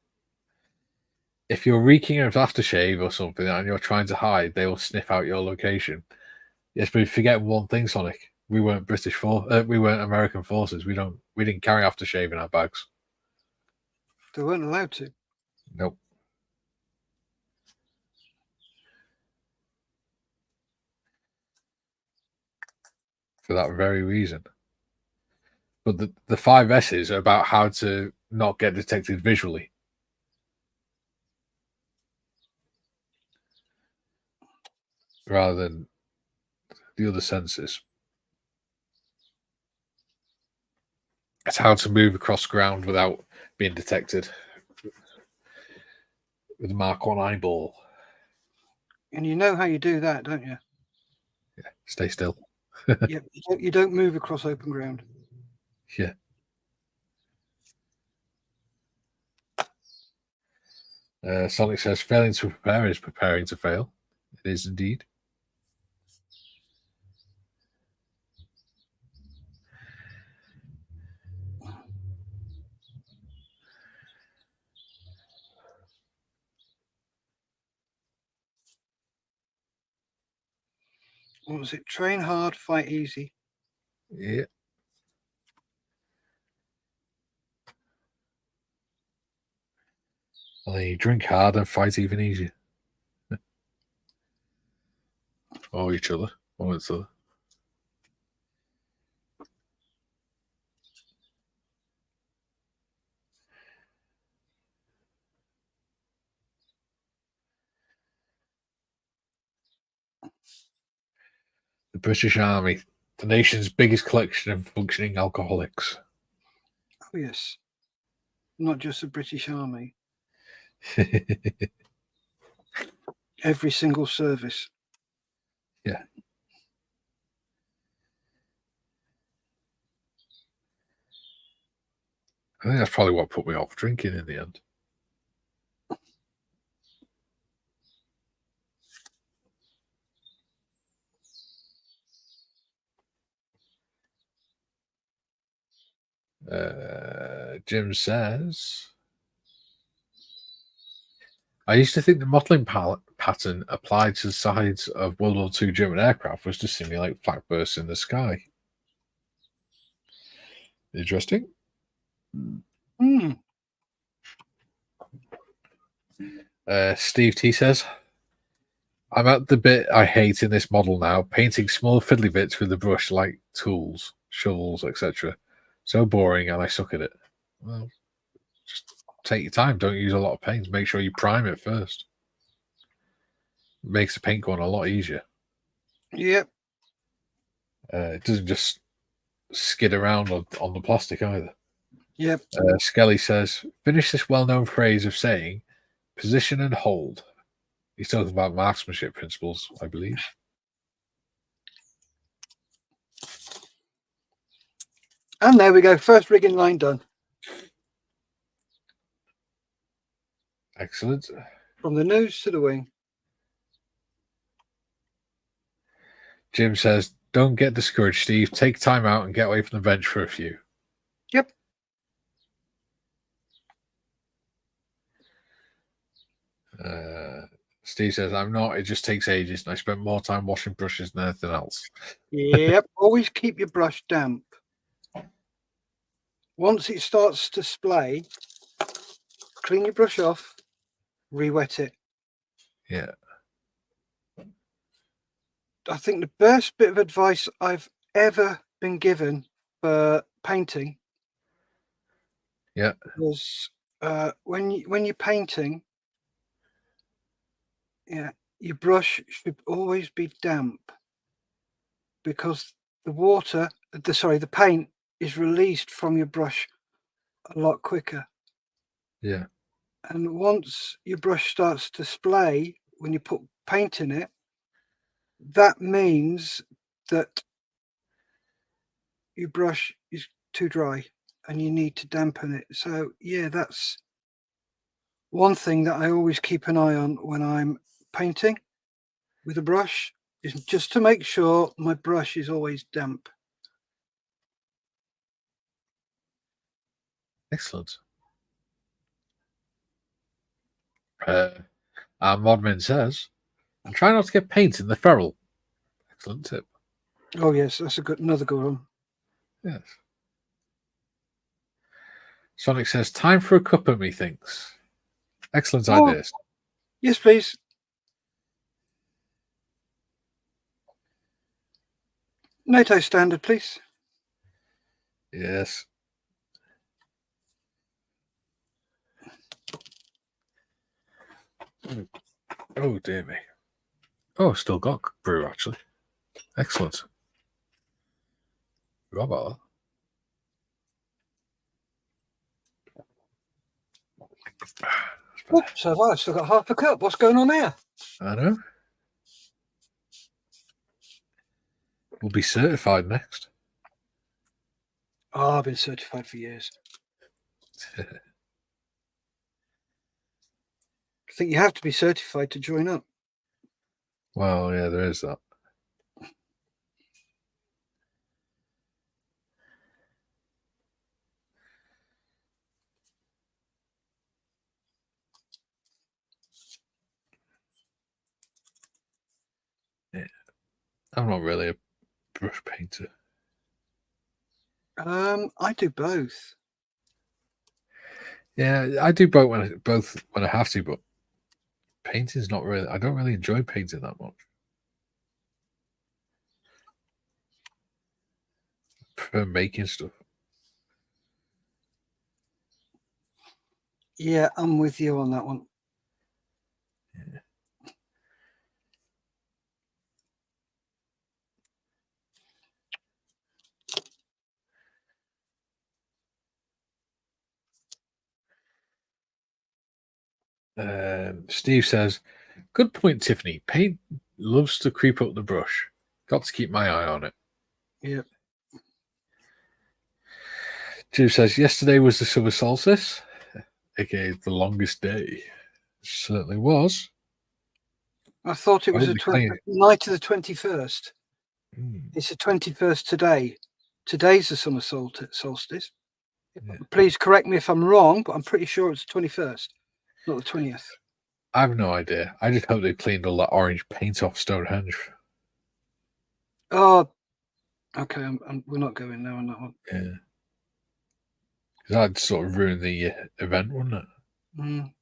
A: if you're reeking of aftershave or something and you're trying to hide, they will sniff out your location. Yes, but forget one thing, Sonic. We weren't we weren't American forces. We didn't carry aftershave in our bags.
C: They weren't allowed to.
A: Nope. For that very reason. But the 5S's are about how to not get detected visually. Rather than the other senses. It's how to move across ground without being detected with a Mark 1 eyeball.
C: And you know how you do that, don't you?
A: Yeah, stay still.
C: Yeah, you don't move across open ground.
A: Yeah. Sonic says, failing to prepare is preparing to fail. It is indeed.
C: What was it? Train hard, fight easy.
A: Yeah. Well, then you drink hard and fight even easier. Or each other. Or each other. The British Army, the nation's biggest collection of functioning alcoholics.
C: Oh, yes. Not just the British Army. Every single service.
A: Yeah. I think that's probably what put me off drinking in the end. Jim says, I used to think the mottling pattern applied to the sides of World War II German aircraft was to simulate flak bursts in the sky. Interesting. Steve T says, I'm at the bit I hate in this model now, painting small fiddly bits with the brush like tools, shovels, etc. So boring and I suck at it. Well, just take your time. Don't use a lot of paint. Make sure you prime it first. It makes the paint going a lot easier.
C: Yep.
A: It doesn't just skid around on the plastic either.
C: Yep.
A: Skelly says, finish this well-known phrase of saying, position and hold. He's talking about marksmanship principles, I believe.
C: And there we go. First rigging line done.
A: Excellent.
C: From the nose to the wing.
A: Jim says, don't get discouraged, Steve. Take time out and get away from the bench for a few.
C: Yep.
A: Steve says, I'm not. It just takes ages, and I spent more time washing brushes than anything else.
C: Yep. Always keep your brush damp. Once it starts to splay, clean your brush off, re-wet it.
A: Yeah.
C: I think the best bit of advice I've ever been given for painting was when you're painting, your brush should always be damp because the paint is released from your brush a lot quicker.
A: Yeah.
C: And once your brush starts to splay when you put paint in it, that means that your brush is too dry and you need to dampen it. So yeah, that's one thing that I always keep an eye on when I'm painting with a brush, is just to make sure my brush is always damp.
A: Excellent. Modman says, and try not to get paint in the ferrule. Excellent tip.
C: Oh yes, that's another good one.
A: Yes. Sonic says, time for a cuppa, methinks. Excellent ideas.
C: Yes, please. NATO standard, please.
A: Yes. Oh, dear me. Oh, still got brew, actually. Excellent. Forgot about that.
C: Oh, so I've still got half a cup. What's going on here?
A: I know. We'll be certified next.
C: Oh, I've been certified for years. I think you have to be certified to join up.
A: Well, yeah, there is that. Yeah. I'm not really a brush painter.
C: I do both.
A: Yeah, I do both when I have to, but painting's not really. I don't really enjoy painting that much. I prefer making stuff.
C: Yeah, I'm with you on that one.
A: Steve says, "Good point, Tiffany. Paint loves to creep up the brush. Got to keep my eye on it."
C: Yep.
A: Jim says, "Yesterday was the summer solstice, aka the longest day." Certainly was.
C: I thought it was
A: Oh,
C: the night of the 21st. It's the 21st today. Today's the summer solstice.
A: Yeah.
C: Please correct me if I'm wrong, but I'm pretty sure it's the 21st, not the 20th.
A: I have no idea. I just hope they cleaned all that orange paint off Stonehenge.
C: Oh, okay. We're not going there on that one.
A: Yeah. Because that'd sort of ruin the event, wouldn't it?
C: Mm.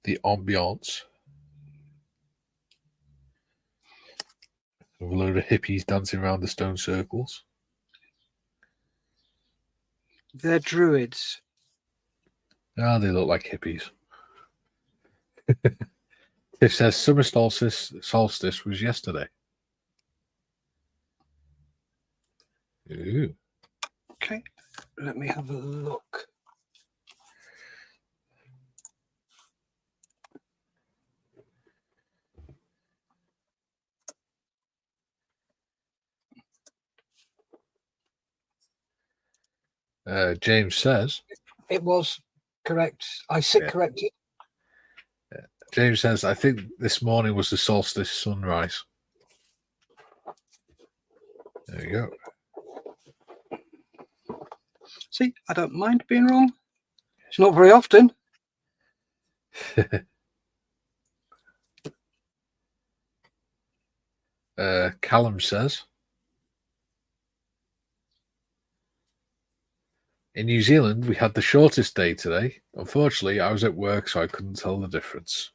A: The ambiance. With a load of hippies dancing around the stone circles.
C: They're druids.
A: Ah, they look like hippies. It says summer solstice was yesterday. Ooh.
C: Okay, let me have a look.
A: James says
C: It was correct. I sit
A: Yeah.
C: corrected.
A: James says, "I think this morning was the solstice sunrise." There you go.
C: See, I don't mind being wrong. It's not very often.
A: Callum says, "In New Zealand, we had the shortest day today. Unfortunately, I was at work, so I couldn't tell the difference."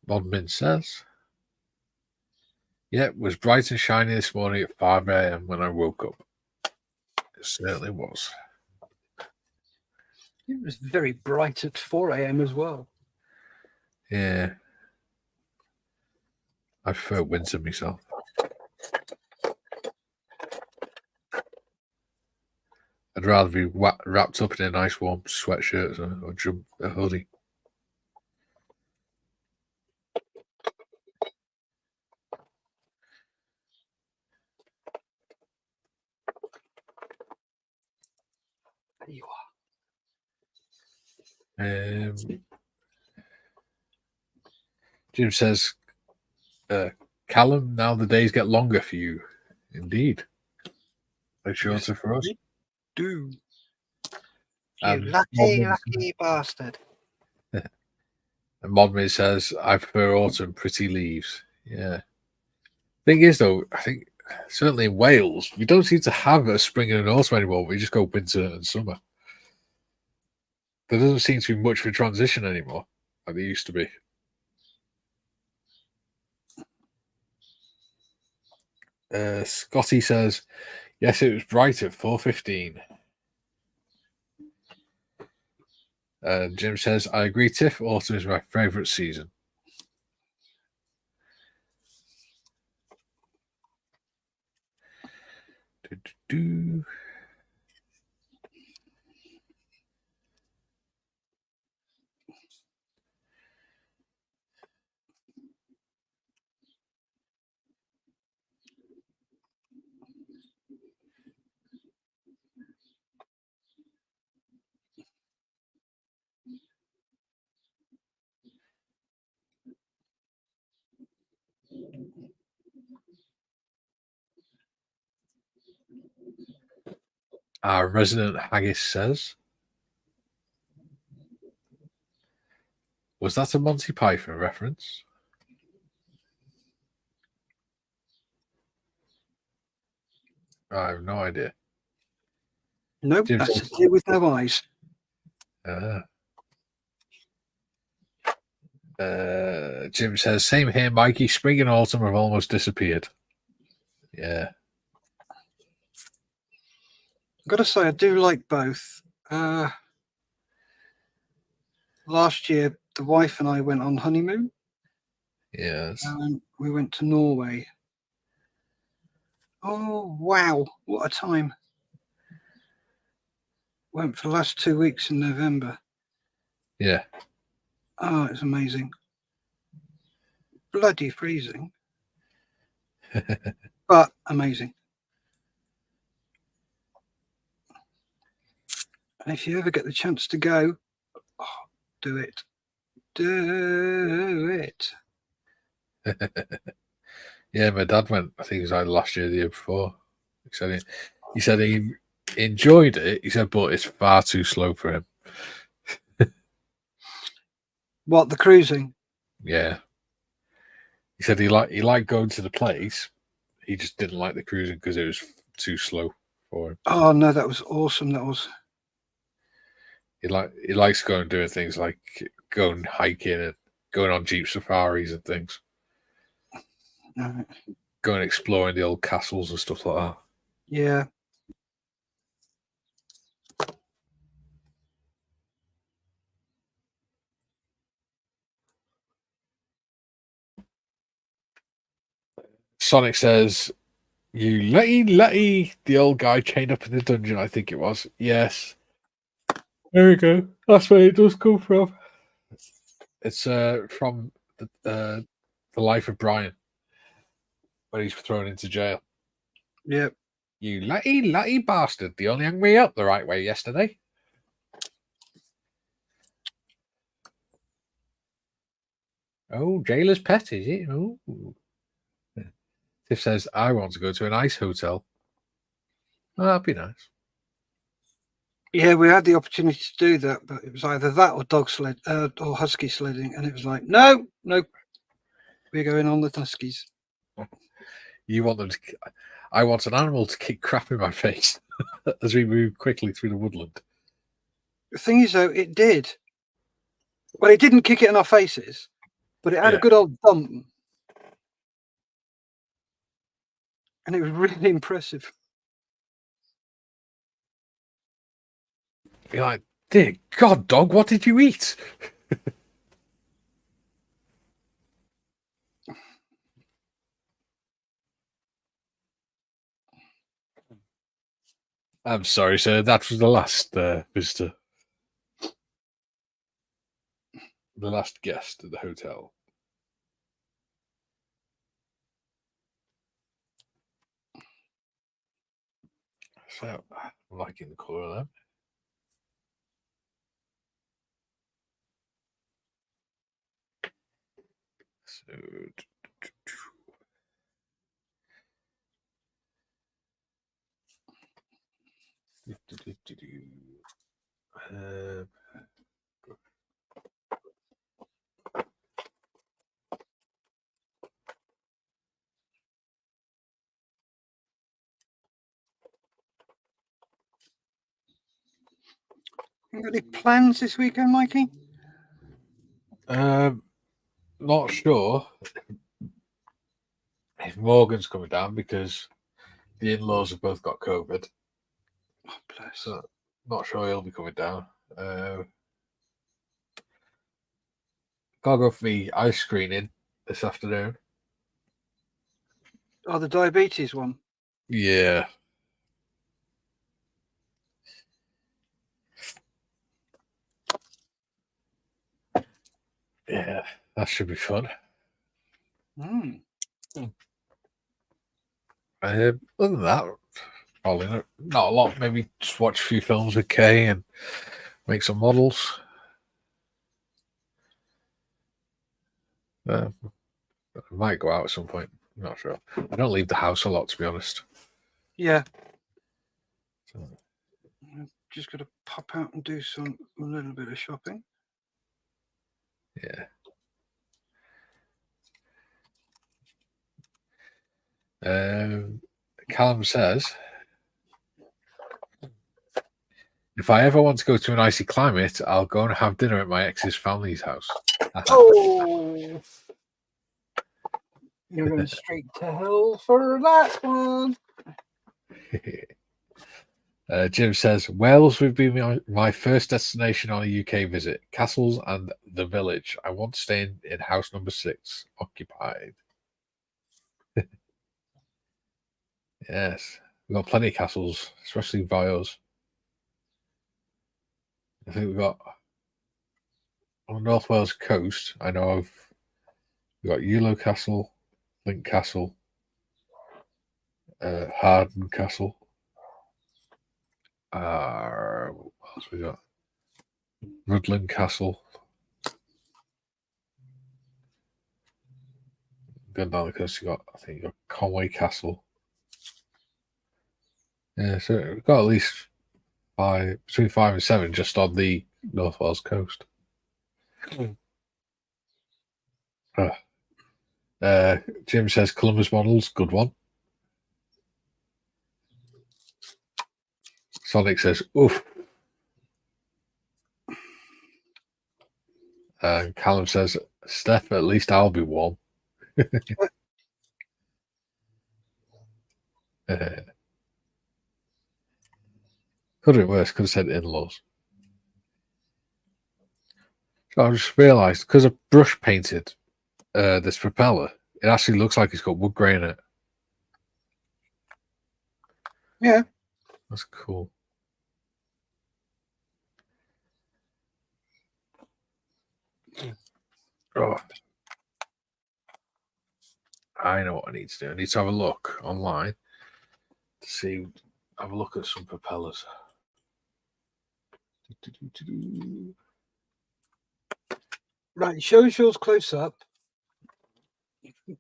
A: Modmin says, "Yeah, it was bright and shiny this morning at 5 a.m. when I woke up." It certainly was.
C: It was very bright at 4 a.m. as well.
A: Yeah. I prefer winter myself. I'd rather be wrapped up in a nice warm sweatshirt or a hoodie.
C: There you are.
A: Jim says, "Callum, now the days get longer for you." Indeed. They're shorter for us.
C: Do. You lucky bastard.
A: And Modmy says, I prefer autumn, pretty leaves. Yeah. Thing is, though, I think certainly in Wales, we don't seem to have a spring and an autumn anymore. We just go winter and summer. There doesn't seem to be much of a transition anymore, like there used to be. Scotty says, yes, it was bright at 4:15. Jim says, I agree, Tiff. Autumn is my favourite season. Do-do-do. Our resident haggis says, was that a Monty Python reference? I have no idea.
C: Nope,
A: Jim
C: that's
A: says,
C: a deer with no eyes.
A: Jim says, same here, Mikey. Spring and autumn have almost disappeared. Yeah.
C: I've got to say, I do like both. Last year, the wife and I went on honeymoon.
A: Yes.
C: We went to Norway. Oh, wow. What a time. Went for the last 2 weeks in November.
A: Yeah.
C: Oh, it's amazing. Bloody freezing. But amazing. And if you ever get the chance to go, do it. Do it.
A: Yeah, my dad went, I think it was either last year or the year before. He said he enjoyed it. He said, but it's far too slow for him.
C: What, the cruising?
A: Yeah. He said he liked going to the place. He just didn't like the cruising because it was too slow for him.
C: Oh, no, that was awesome. That was.
A: He likes going and doing things like going hiking and going on jeep safaris and things.
C: No.
A: Going exploring the old castles and stuff like that.
C: Yeah.
A: Sonic says, you letty, the old guy chained up in the dungeon, I think it was. Yes. There we go. That's where it does come from. It's from the life of Brian when he's thrown into jail.
C: Yep.
A: You letty bastard. They only hung me up the right way yesterday. Oh, jailer's pet, is it? Oh. Tiff says, I want to go to an ice hotel. Oh, that'd be nice.
C: Yeah, we had the opportunity to do that, but it was either that or dog sled or husky sledding, and it was like, no, we're going on the huskies.
A: You want them to? I want an animal to kick crap in my face as we move quickly through the woodland.
C: The thing is, though, it did. Well, it didn't kick it in our faces, but it had a good old thump, and it was really impressive.
A: You're like, dear God, dog, what did you eat? I'm sorry, sir. That was the last visitor. The last guest at the hotel. So, I'm liking the colour of them. So,
C: You got any plans this weekend, Mikey?
A: Not sure if Morgan's coming down because the in-laws have both got COVID.
C: Oh, bless.
A: So not sure he'll be coming down. Gotta go for the eye screening this afternoon.
C: Oh, the diabetes one.
A: Yeah. Yeah, that should be fun.
C: Mm.
A: Other than that, probably not a lot. Maybe just watch a few films with Kay and make some models. I might go out at some point. I'm not sure. I don't leave the house a lot, to be honest.
C: Yeah.
A: So,
C: I've just got to pop out and do a little bit of shopping.
A: yeah. Callum says, if I ever want to go to an icy climate, I'll go and have dinner at my ex's family's house.
C: Oh, you're going straight to hell for that one.
A: Jim says, Wales would be my first destination on a UK visit. Castles and the village. I want to stay in house number 6, occupied. Yes, we've got plenty of castles, especially by us. I think we've got on the North Wales coast. I know we've got Eulo Castle, Link Castle, Harden Castle. What else we got? Rudland Castle. Going down the coast, you got Conway Castle. Yeah, so we've got at least between 5 and 7 just on the North Wales coast. Jim says Columbus models, good one. Sonic says, oof. And Callum says, Steff, at least I'll be warm. Could have been worse. Could have said in-laws. I just realised, because I brush painted this propeller, it actually looks like it's got wood grain in it.
C: Yeah.
A: That's cool. Oh. I know what I need to do. I need to have a look online to have a look at some propellers.
C: Right, shows yours close up.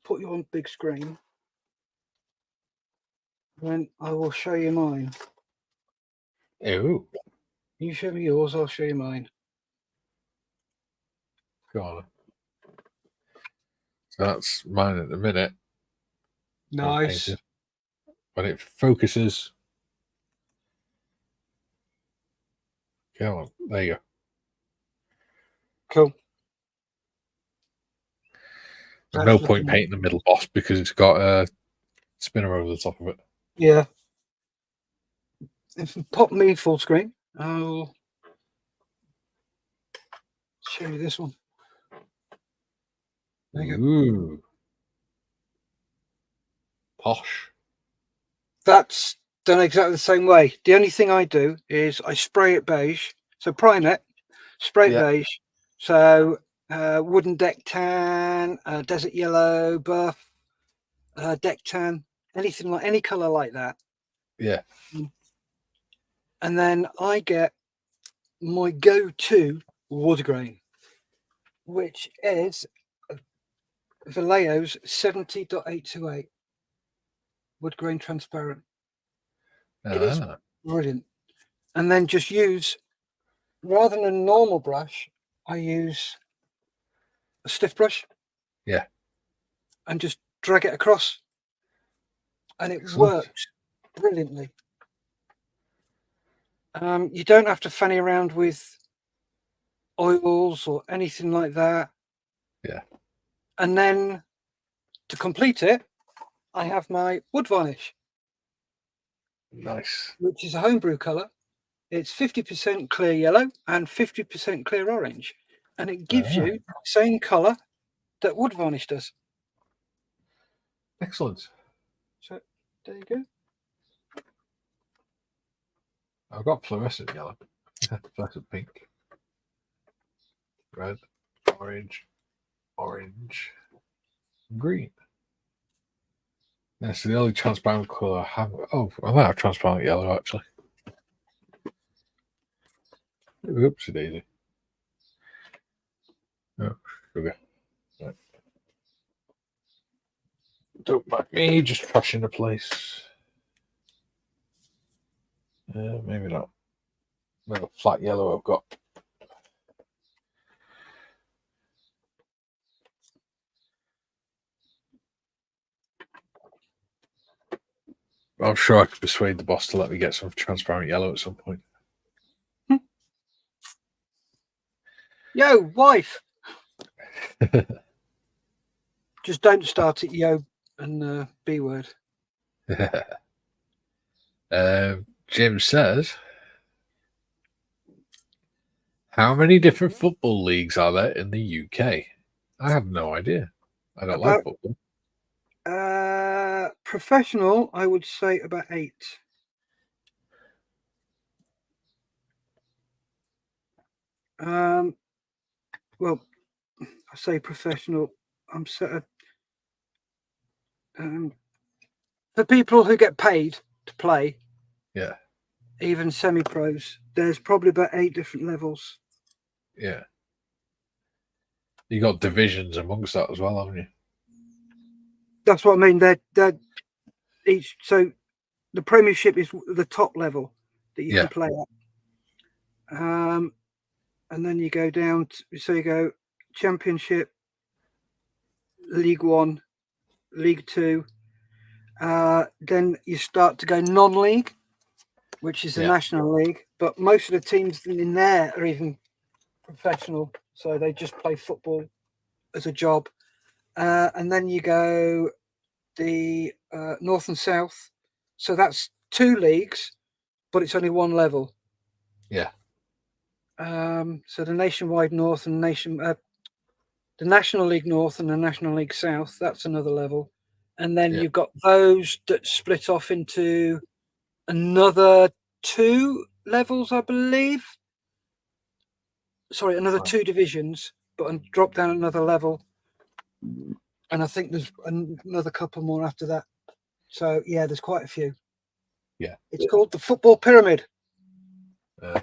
C: Put you on big screen. Then I will show you mine.
A: Oh.
C: You show me yours, I'll show you mine.
A: Go on. So that's mine at the minute.
C: Nice.
A: When it focuses. Come on. There you go.
C: Cool.
A: There's no point painting the middle boss because it's got a spinner over the top of it.
C: Yeah. If you pop me full screen, I'll show you this one. There you go.
A: Ooh. Posh.
C: That's done exactly the same way. The only thing I do is I spray it beige. So prime it, spray it beige. So wooden deck tan, desert yellow, buff, deck tan, anything like any color like that.
A: Yeah.
C: And then I get my go-to wood grain, which is Vallejo's 70.828 wood grain transparent. It is brilliant. And then just use rather than a normal brush, I use a stiff brush.
A: Yeah.
C: And just drag it across. And it
A: Excellent.
C: works brilliantly. You don't have to fanny around with oils or anything like that.
A: Yeah.
C: And then to complete it, I have my wood varnish.
A: Nice.
C: Which is a homebrew colour. It's 50% clear yellow and 50% clear orange. And it gives you the same colour that wood varnish does.
A: Excellent.
C: So there you go.
A: I've got fluorescent yellow, fluorescent pink, red, orange, green. Yeah, so the only transparent colour I have. Oh, I might have transparent yellow actually. Oopsie daisy. Oh, sugar. Right. Don't mind me just trashing the place. Maybe not. Maybe a flat yellow I've got. I'm sure I could persuade the boss to let me get some transparent yellow at some point.
C: Yo, wife. Just don't start it, yo, and B word.
A: Jim says, how many different football leagues are there in the UK? I have no idea. I don't like football.
C: Professional, I would say about 8. Well, I say professional. I'm sort of for people who get paid to play.
A: Yeah.
C: Even semi-pros, there's probably about 8 different levels.
A: Yeah. You got divisions amongst that as well, haven't you?
C: That's what I mean. They're each. So the Premiership is the top level that you can play at. And then you go down. So you go Championship, League One, League Two. Then you start to go non-league, which is the National League. But most of the teams in there are even professional, so they just play football as a job. And then you go the North and South. So that's 2 leagues, but it's only 1 level.
A: Yeah.
C: So the Nationwide North and the National League North and the National League South, that's another level. And then you've got those that split off into another 2 levels, I believe. Sorry, another 2 divisions, but drop down another level. And I think there's another couple more after that. So, yeah, there's quite a few.
A: Yeah.
C: It's called the Football Pyramid.
A: I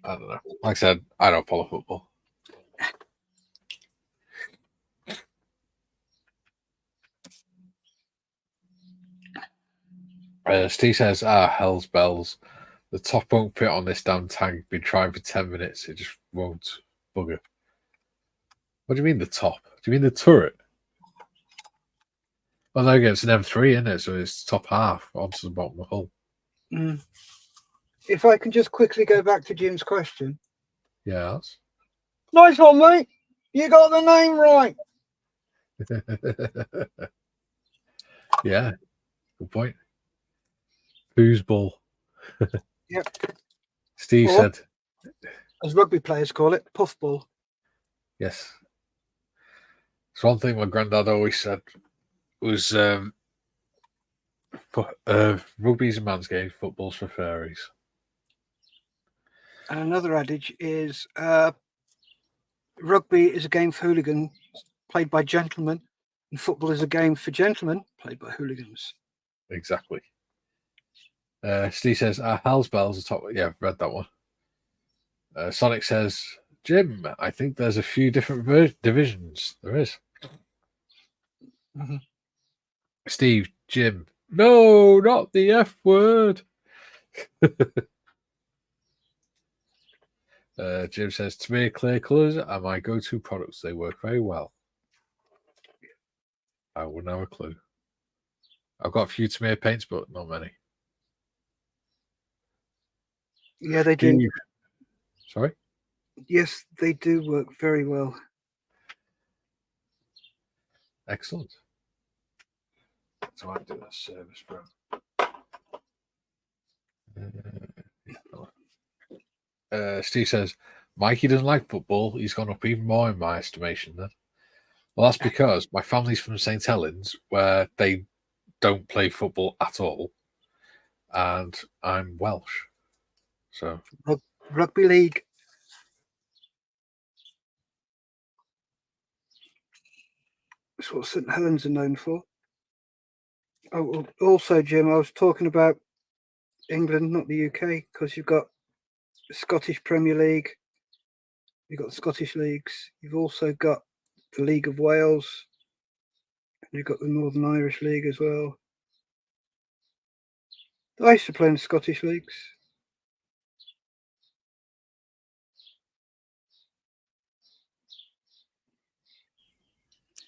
A: don't know. Like I said, I don't follow football. Steve says, hell's bells. The top won't fit on this damn tank. Been trying for 10 minutes. It just won't bugger. What do you mean the top? Do you mean the turret? Well, no, it's an M3, isn't it? So it's top half onto the bottom of the hull.
C: Mm. If I can just quickly go back to Jim's question.
A: Yes.
C: Nice one, mate. You got the name right.
A: Yeah. Good point. Foosball.
C: Yep.
A: Steve said,
C: as rugby players call it, puffball.
A: Yes. It's one thing my granddad always said was rugby's a man's game, football's for fairies.
C: And another adage is rugby is a game for hooligans played by gentlemen, and football is a game for gentlemen played by hooligans.
A: Exactly. Steve says, Hell's Bells are top. Yeah, I've read that one. Sonic says, Jim, I think there's a few different divisions. There is.
C: Mm-hmm.
A: Steve, Jim, no, not the F word. Jim says, to me, clear colours are my go-to products. They work very well. I wouldn't have a clue. I've got a few Tamiya paints, but not many.
C: Yeah, they do.
A: Sorry?
C: Yes, they do work very well.
A: Excellent. So I do a service, bro. Steve says, Mikey doesn't like football. He's gone up even more in my estimation then. Well, that's because my family's from St. Helens, where they don't play football at all. And I'm Welsh. So
C: Rugby league. That's what St. Helens are known for. Oh, also, Jim, I was talking about England, not the UK, because you've got the Scottish Premier League, you've got the Scottish leagues, you've also got the League of Wales, and you've got the Northern Irish League as well. I used to play in the Scottish leagues.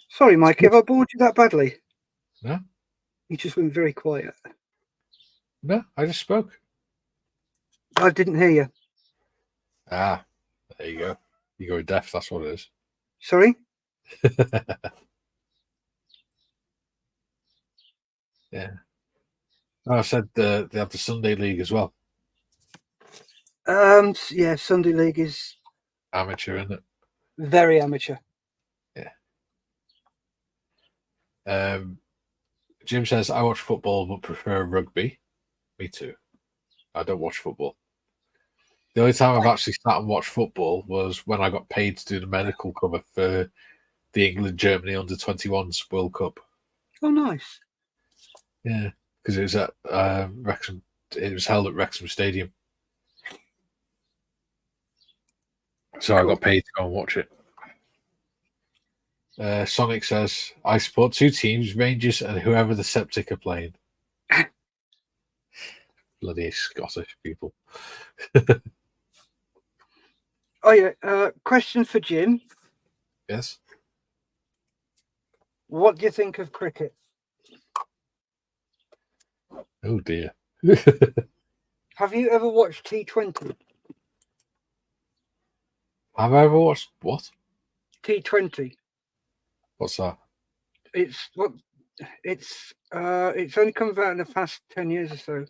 C: Sorry, Mike, have I bored you that badly?
A: No.
C: You just went very quiet.
A: No, I just spoke.
C: I didn't hear you.
A: Ah, there you go. You go deaf, that's what it is.
C: Sorry?
A: Yeah. Oh, I said they have the Sunday League as well.
C: Yeah, Sunday League is
A: Amateur, isn't it?
C: very amateur.
A: Yeah. Jim says, I watch football but prefer rugby. Me too. I don't watch football. The only time I've actually sat and watched football was when I got paid to do the medical cover for the England-Germany under-21s World Cup.
C: Oh, nice.
A: Yeah, because it was at Wrexham. It was held at Wrexham Stadium. So I got paid to go and watch it. Sonic says, I support two teams, Rangers and whoever the Septic are playing. Bloody Scottish people.
C: Oh, yeah. Question for Jim.
A: Yes?
C: What do you think of cricket?
A: Oh, dear.
C: Have you ever watched T20?
A: Have I ever watched what?
C: T20.
A: What's that?
C: It's only come about in the past 10 years or so.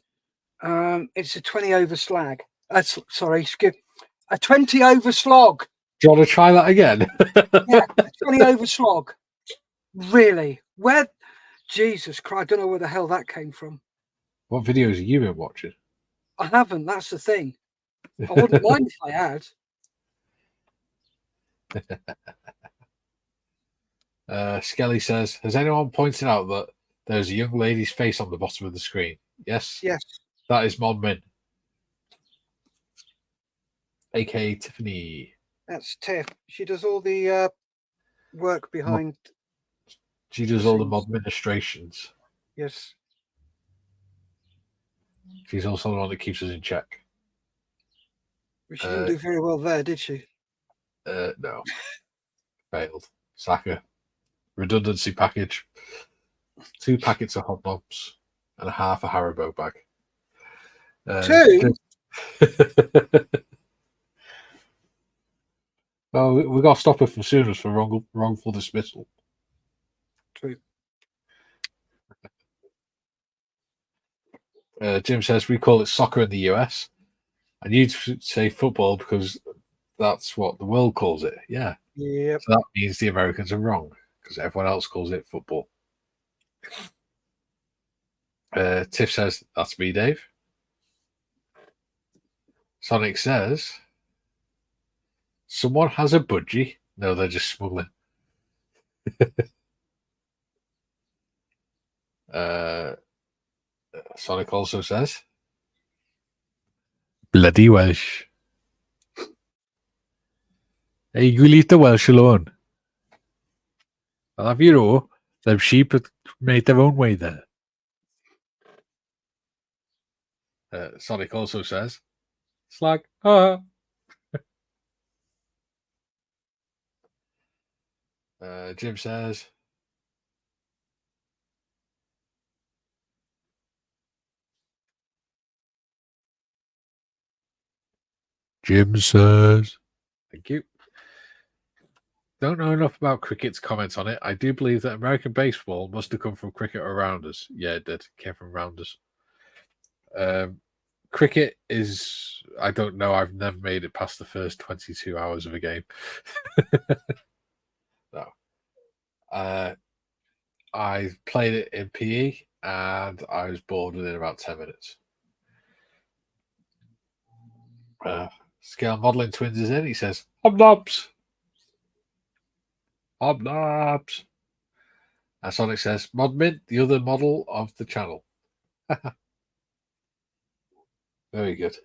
C: It's a 20 over slag. Sorry, skip. A 20 over slog.
A: Do you want to try that again?
C: Yeah, a 20 over slog. Really? Where? Jesus Christ, I don't know where the hell that came from.
A: What videos have you been watching?
C: I haven't, that's the thing. I wouldn't mind if I had.
A: Skelly says, has anyone pointed out that there's a young lady's face on the bottom of the screen? Yes.
C: Yes.
A: That is Mon Min. A.K.A. Tiffany.
C: That's Tiff. She does all the work behind.
A: She does all the administrations.
C: Yes.
A: She's also the one that keeps us in check.
C: She didn't do very well there, did she?
A: No. Failed. Saka. Redundancy package. 2 packets of hot dogs and a half a Haribo bag.
C: 2?
A: Well, we got to stop her from suing us for wrongful dismissal.
C: True.
A: Jim says we call it soccer in the US, and you'd say football because that's what the world calls it. Yeah.
C: Yep.
A: So that means the Americans are wrong because everyone else calls it football. Tiff says that's me, Dave. Sonic says someone has a budgie. No, they're just smuggling. Sonic also says bloody Welsh. Hey, you leave the Welsh alone. I'll have you know, them sheep have made their own way there. Sonic also says slag. Jim says, thank you. Don't know enough about cricket's comments on it. I do believe that American baseball must have come from cricket or rounders. Yeah, it did. It came from rounders. Cricket is, I don't know. I've never made it past the first 22 hours of a game. No. I played it in PE and I was bored within about 10 minutes. Scale Modeling Twins is in. He says, Hobnobs. Hobnobs. And Sonic says, Modmint, the other model of the channel. Very good.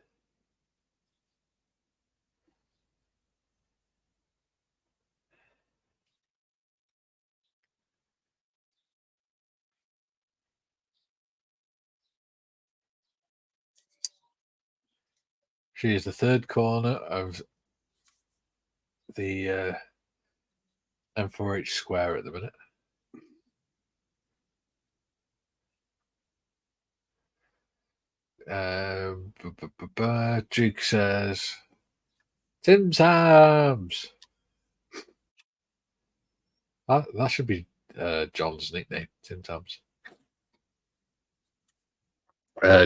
A: She is the third corner of the M4H square at the minute. Duke says, Tim Sams. That should be John's nickname, Tim Sams.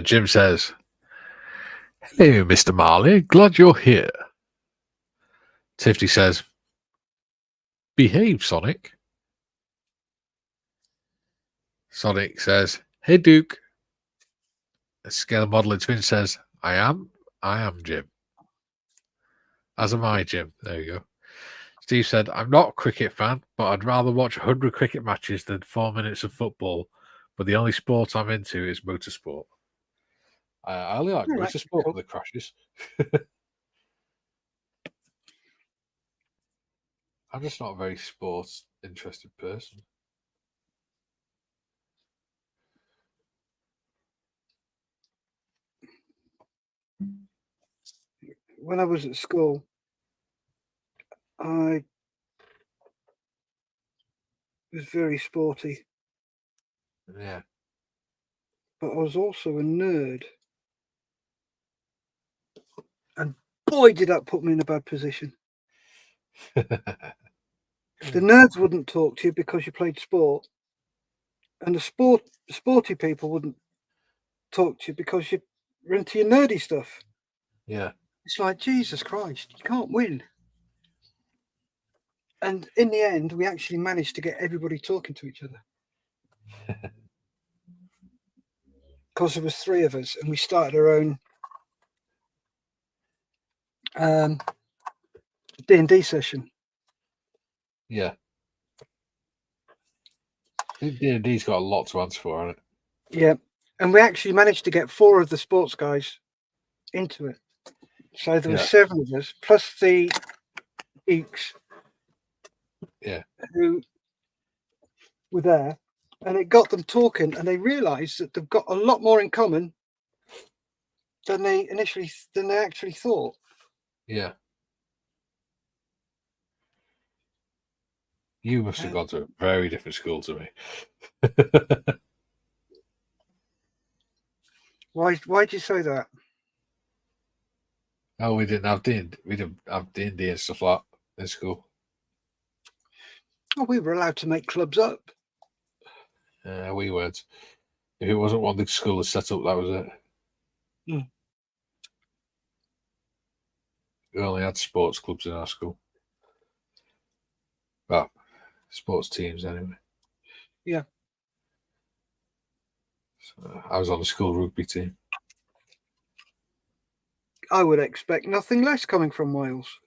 A: Jim says, Hello, Mr. Marley. Glad you're here. Tiffany says, Behave, Sonic. Sonic says, Hey, Duke. Scale Modeling Twin says, I am Jim. As am I, Jim. There you go. Steve said, I'm not a cricket fan, but I'd rather watch 100 cricket matches than 4 minutes of football. But the only sport I'm into is motorsport. I only like motorsport with the crashes. I'm just not a very sports interested person.
C: When I was at school, I was very sporty.
A: Yeah.
C: But I was also a nerd. And boy, did that put me in a bad position. The nerds wouldn't talk to you because you played sport. And the sporty people wouldn't talk to you because you're into your nerdy stuff.
A: Yeah.
C: It's like, Jesus Christ, you can't win. And in the end, we actually managed to get everybody talking to each other. Because there was 3 of us, and we started our own D&D session.
A: Yeah. D&D's got a lot to answer for, hasn't it?
C: Yeah. And we actually managed to get 4 of the sports guys into it. So there were 7 of us, plus the geeks.
A: Yeah.
C: Who were there. And it got them talking, and they realised that they've got a lot more in common than they actually thought.
A: Yeah. You must have gone to a very different school to me.
C: Why did you say that?
A: Oh, we didn't have D&D and stuff like that in school.
C: Oh, we were allowed to make clubs up.
A: We weren't. If it wasn't one the school had set up, that was it.
C: Mm.
A: We only had sports clubs in our school. Well, sports teams anyway.
C: Yeah.
A: So I was on the school rugby team.
C: I would expect nothing less coming from Wales.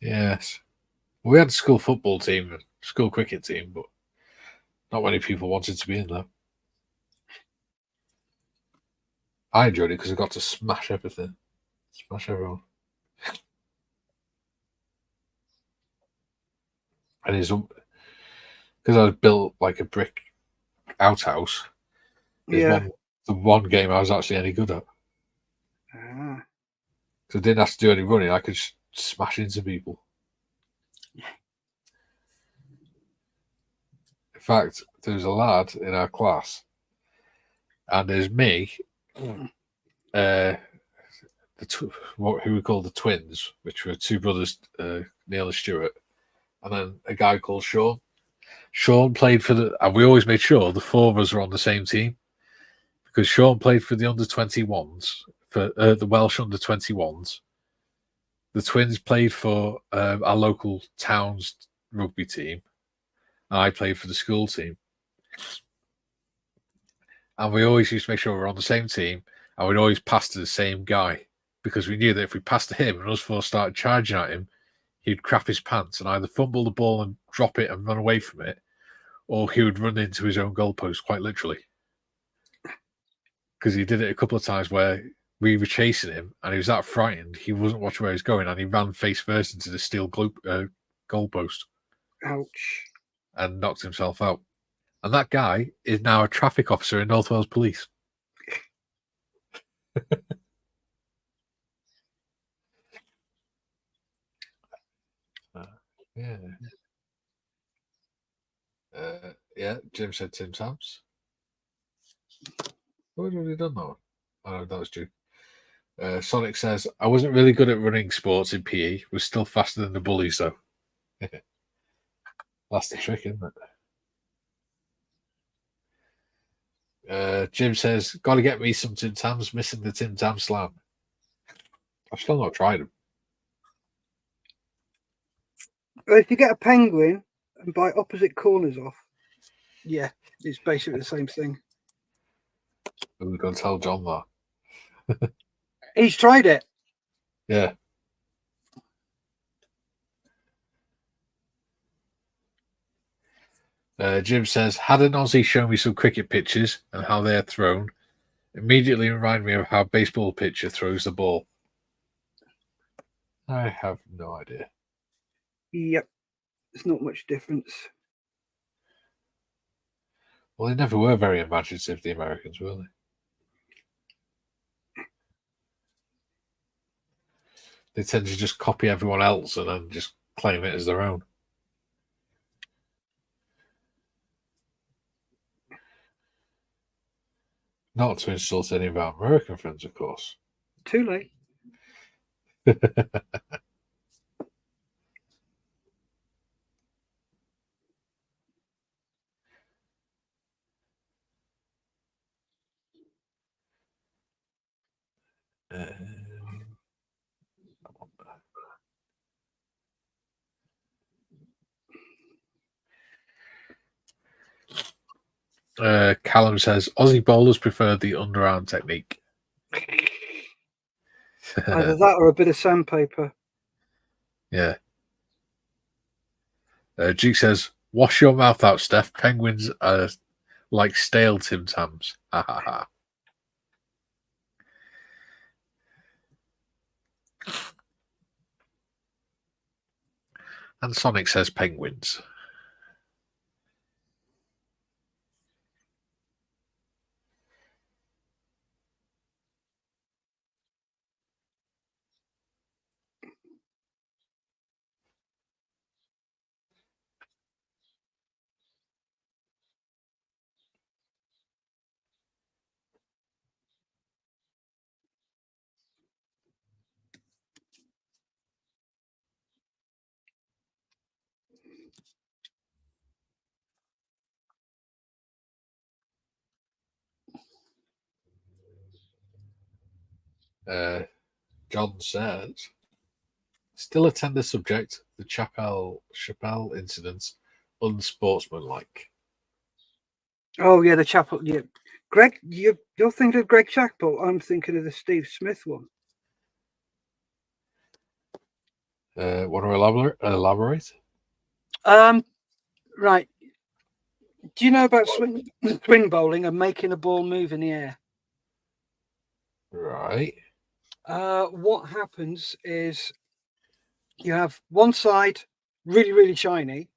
A: Yes. We had a school football team, a school cricket team, but not many people wanted to be in there. I enjoyed it because I got to smash everything. Smash everyone. And it's because I was built like a brick outhouse. The one game I was actually any good at. So I didn't have to do any running. I could smash into people. fact, there's a lad in our class, and there's me, who we call the twins, which were two brothers, Neil and Stuart, and then a guy called Sean. Sean played and we always made sure the four of us were on the same team, because Sean played for the under-21s, for the Welsh under-21s. The twins played for our local town's rugby team, and I played for the school team. And we always used to make sure we were on the same team, and we'd always pass to the same guy, because we knew that if we passed to him and us four started charging at him, he'd crap his pants and either fumble the ball and drop it and run away from it, or he would run into his own goalpost, quite literally. Because he did it a couple of times where we were chasing him and he was that frightened, he wasn't watching where he was going, and he ran face first into the steel goalpost.
C: Ouch.
A: And knocked himself out. And that guy is now a traffic officer in North Wales Police. Yeah. Yeah, Jim said Tim Tams. What have we done that one? Oh, that was Jim. Sonic says, I wasn't really good at running sports in PE. Was still faster than the bullies, though. That's the trick, isn't it? Jim says, got to get me some Tim Tams. Missing the Tim Tam slam. I've still not tried them.
C: Well, if you get a penguin and bite opposite corners off, yeah, it's basically the same thing.
A: We're going to tell John that.
C: He's tried it.
A: Yeah. Jim says, had an Aussie show me some cricket pitches and how they are thrown, immediately remind me of how a baseball pitcher throws the ball. I have no idea.
C: Yep. There's not much difference.
A: Well, they never were very imaginative, the Americans, were they? They tend to just copy everyone else and then just claim it as their own. Not to insult any of our American friends, of course.
C: Too late.
A: Callum says, Aussie bowlers prefer the underarm technique.
C: Either that or a bit of sandpaper.
A: Yeah. Duke says, wash your mouth out, Steff. Penguins are like stale Tim Tams. Ha ha ha. And Sonic says penguins. John says, still a tender subject, the Chappelle incident, unsportsmanlike.
C: Oh, yeah, the Chapel. Yeah. Greg, you're thinking of Greg Chappell. I'm thinking of the Steve Smith one.
A: Want to elaborate?
C: Right. Do you know about swing bowling and making a ball move in the air?
A: Right.
C: What happens is you have one side really, really shiny.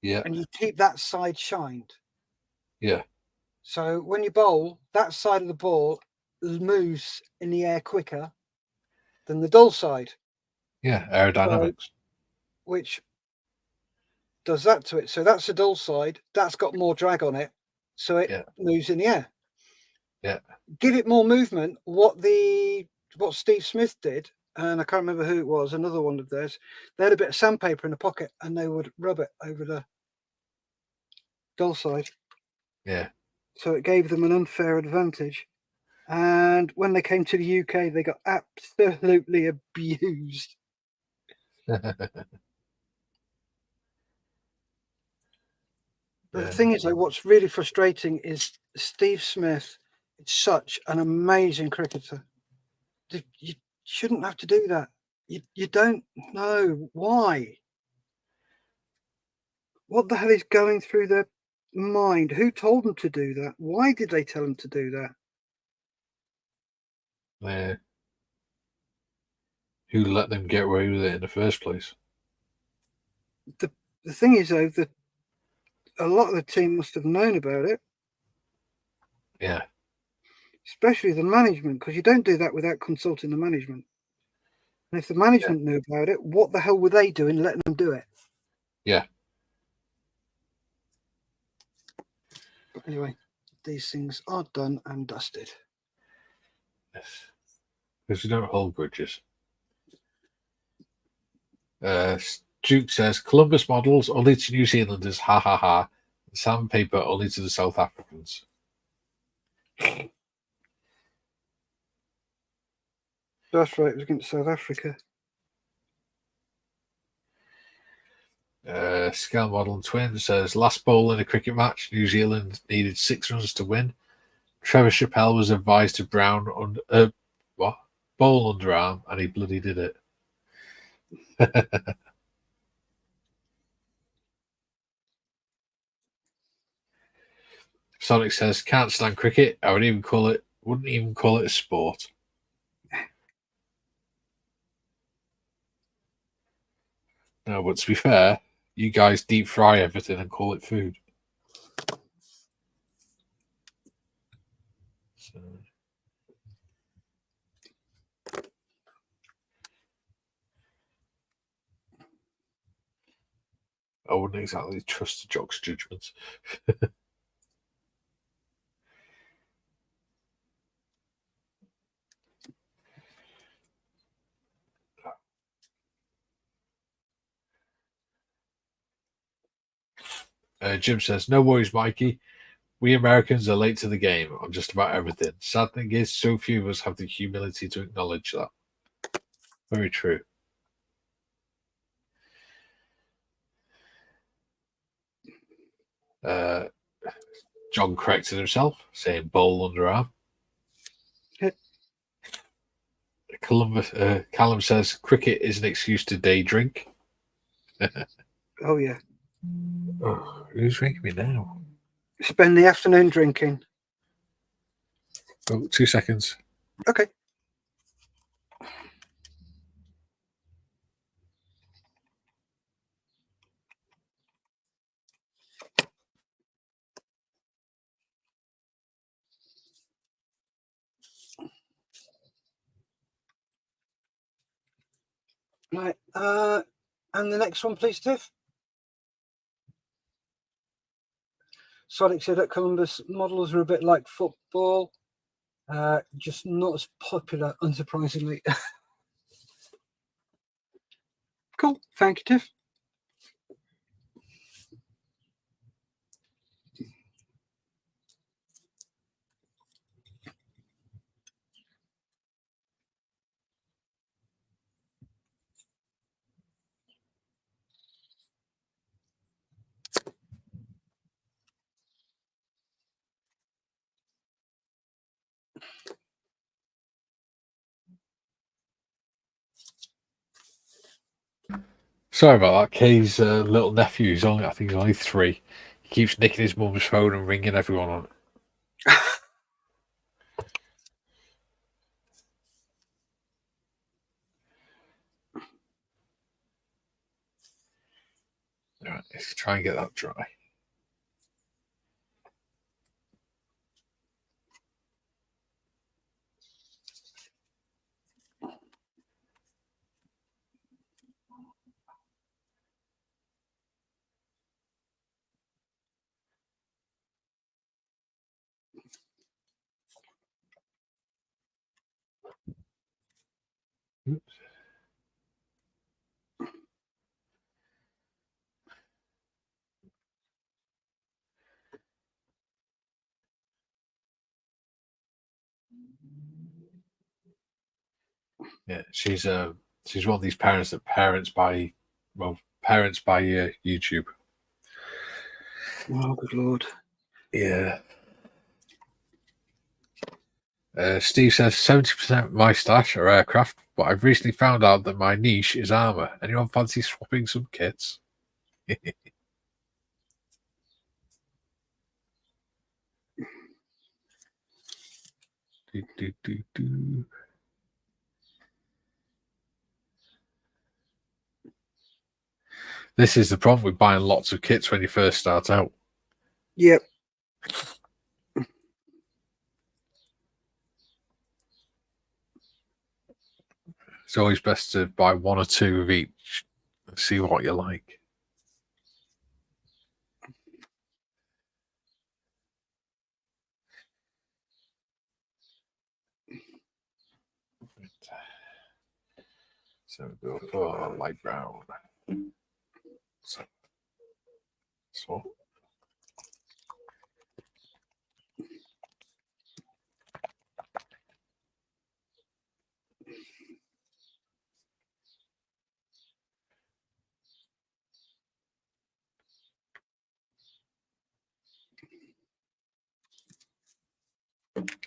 A: Yeah.
C: And you keep that side shined.
A: Yeah.
C: So when you bowl, that side of the ball moves in the air quicker than the dull side.
A: Yeah, aerodynamics.
C: So, which does that to it. So that's the dull side. That's got more drag on it, so it moves in the air.
A: Yeah.
C: Give it more movement. What Steve Smith did, and I can't remember who it was, another one of theirs, they had a bit of sandpaper in the pocket and they would rub it over the dull side.
A: Yeah.
C: So it gave them an unfair advantage. And when they came to the UK, they got absolutely abused. But the thing is, though, what's really frustrating is Steve Smith is such an amazing cricketer. You shouldn't have to do that. You don't know why. What the hell is going through their mind? Who told them to do that? Why did they tell them to do that?
A: Who let them get away with it in the first place?
C: The thing is, though, that a lot of the team must have known about it.
A: Yeah.
C: Especially the management, because you don't do that without consulting the management. And if the management knew about it, what the hell were they doing letting them do it?
A: Yeah.
C: But anyway, these things are done and dusted.
A: Yes. Because we don't hold grudges. Duke says Columbus models only to New Zealanders, ha ha ha. Sandpaper only to the South Africans.
C: That's right, it was against South Africa.
A: Scale Model Twin says last bowl in a cricket match, New Zealand needed 6 runs to win. Trevor Chappell was advised to bowl underarm, and he bloody did it. Sonic says can't stand cricket. Wouldn't even call it a sport. No, but to be fair, you guys deep fry everything and call it food. So. I wouldn't exactly trust the jock's judgments. Jim says, no worries, Mikey. We Americans are late to the game on just about everything. Sad thing is, so few of us have the humility to acknowledge that. Very true. John corrected himself, saying bowl underarm. Callum says cricket is an excuse to day drink.
C: Oh, yeah.
A: Oh, who's drinking me now?
C: Spend the afternoon drinking.
A: Oh, 2 seconds.
C: Okay. Right. And the next one, please, Tiff. Sonic said at Columbus, models are a bit like football, just not as popular, unsurprisingly. Cool. Thank you, Tiff.
A: Sorry about that. Kay's little nephew is I think he's only 3. He keeps nicking his mum's phone and ringing everyone on it. All right, let's try and get that dry. Oops. Yeah, she's one of these parents that parents by YouTube.
C: Oh, good lord.
A: Yeah. Steve says 70% of my stash are aircraft, but I've recently found out that my niche is armor. Anyone fancy swapping some kits? do. This is the problem with buying lots of kits when you first start out.
C: Yep.
A: It's always best to buy one or two of each and see what you like. So go for light brown. So.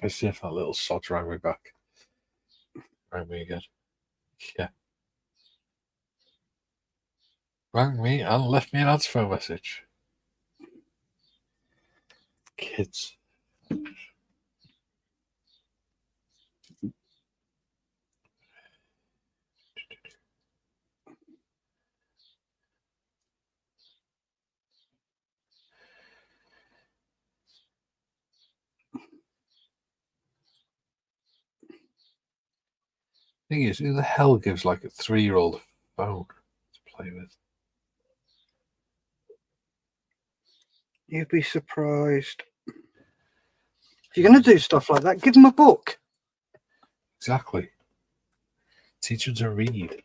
A: Let's see if that little sod rang me back. Rang me again. Yeah. Rang me and left me an answer phone message. Kids. Thing is, who the hell gives like a 3-year-old a phone to play with?
C: You'd be surprised. If you're going to do stuff like that, give them a book.
A: Exactly. Teach them to read.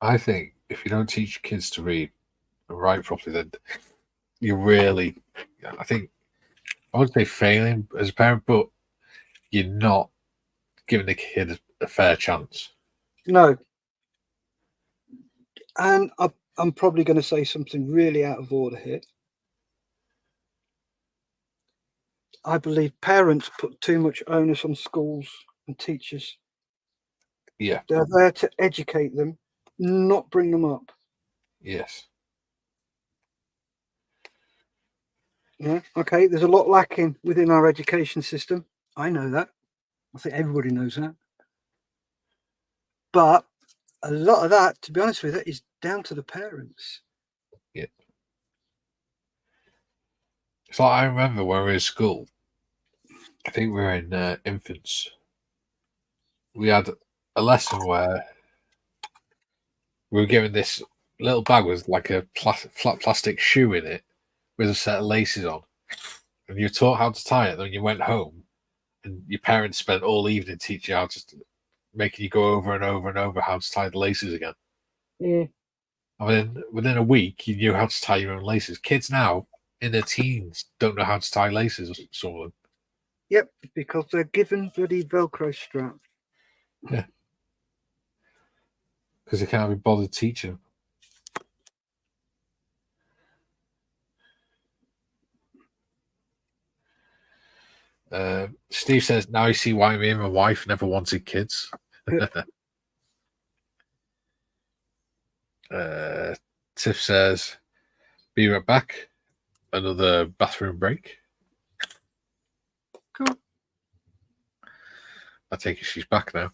A: I think if you don't teach kids to read and write properly, then you're really, I think, I wouldn't say failing as a parent, but you're not giving the kid a fair chance.
C: No. And I'm probably going to say something really out of order here. I believe parents put too much onus on schools and teachers.
A: Yeah.
C: They're there to educate them, not bring them up.
A: Yes.
C: Yeah. Okay. There's a lot lacking within our education system. I know that. I think everybody knows that. But a lot of that, to be honest with you, is down to the parents.
A: Yeah. So I remember when we were in school, I think we were in infants. We had a lesson where we were given this little bag with like a flat plastic shoe in it with a set of laces on. And you were taught how to tie it. Then you went home and your parents spent all evening teaching you how to, making you go over and over and over how to tie the laces again.
C: Yeah.
A: I mean, within a week, you knew how to tie your own laces. Kids now, in their teens, don't know how to tie laces, some of them.
C: Yep, because they're given bloody Velcro strap.
A: Yeah. Because they can't be bothered teaching them. Steve says, now you see why me and my wife never wanted kids. Tiff says, be right back. Another bathroom break.
C: Cool.
A: I take it she's back now.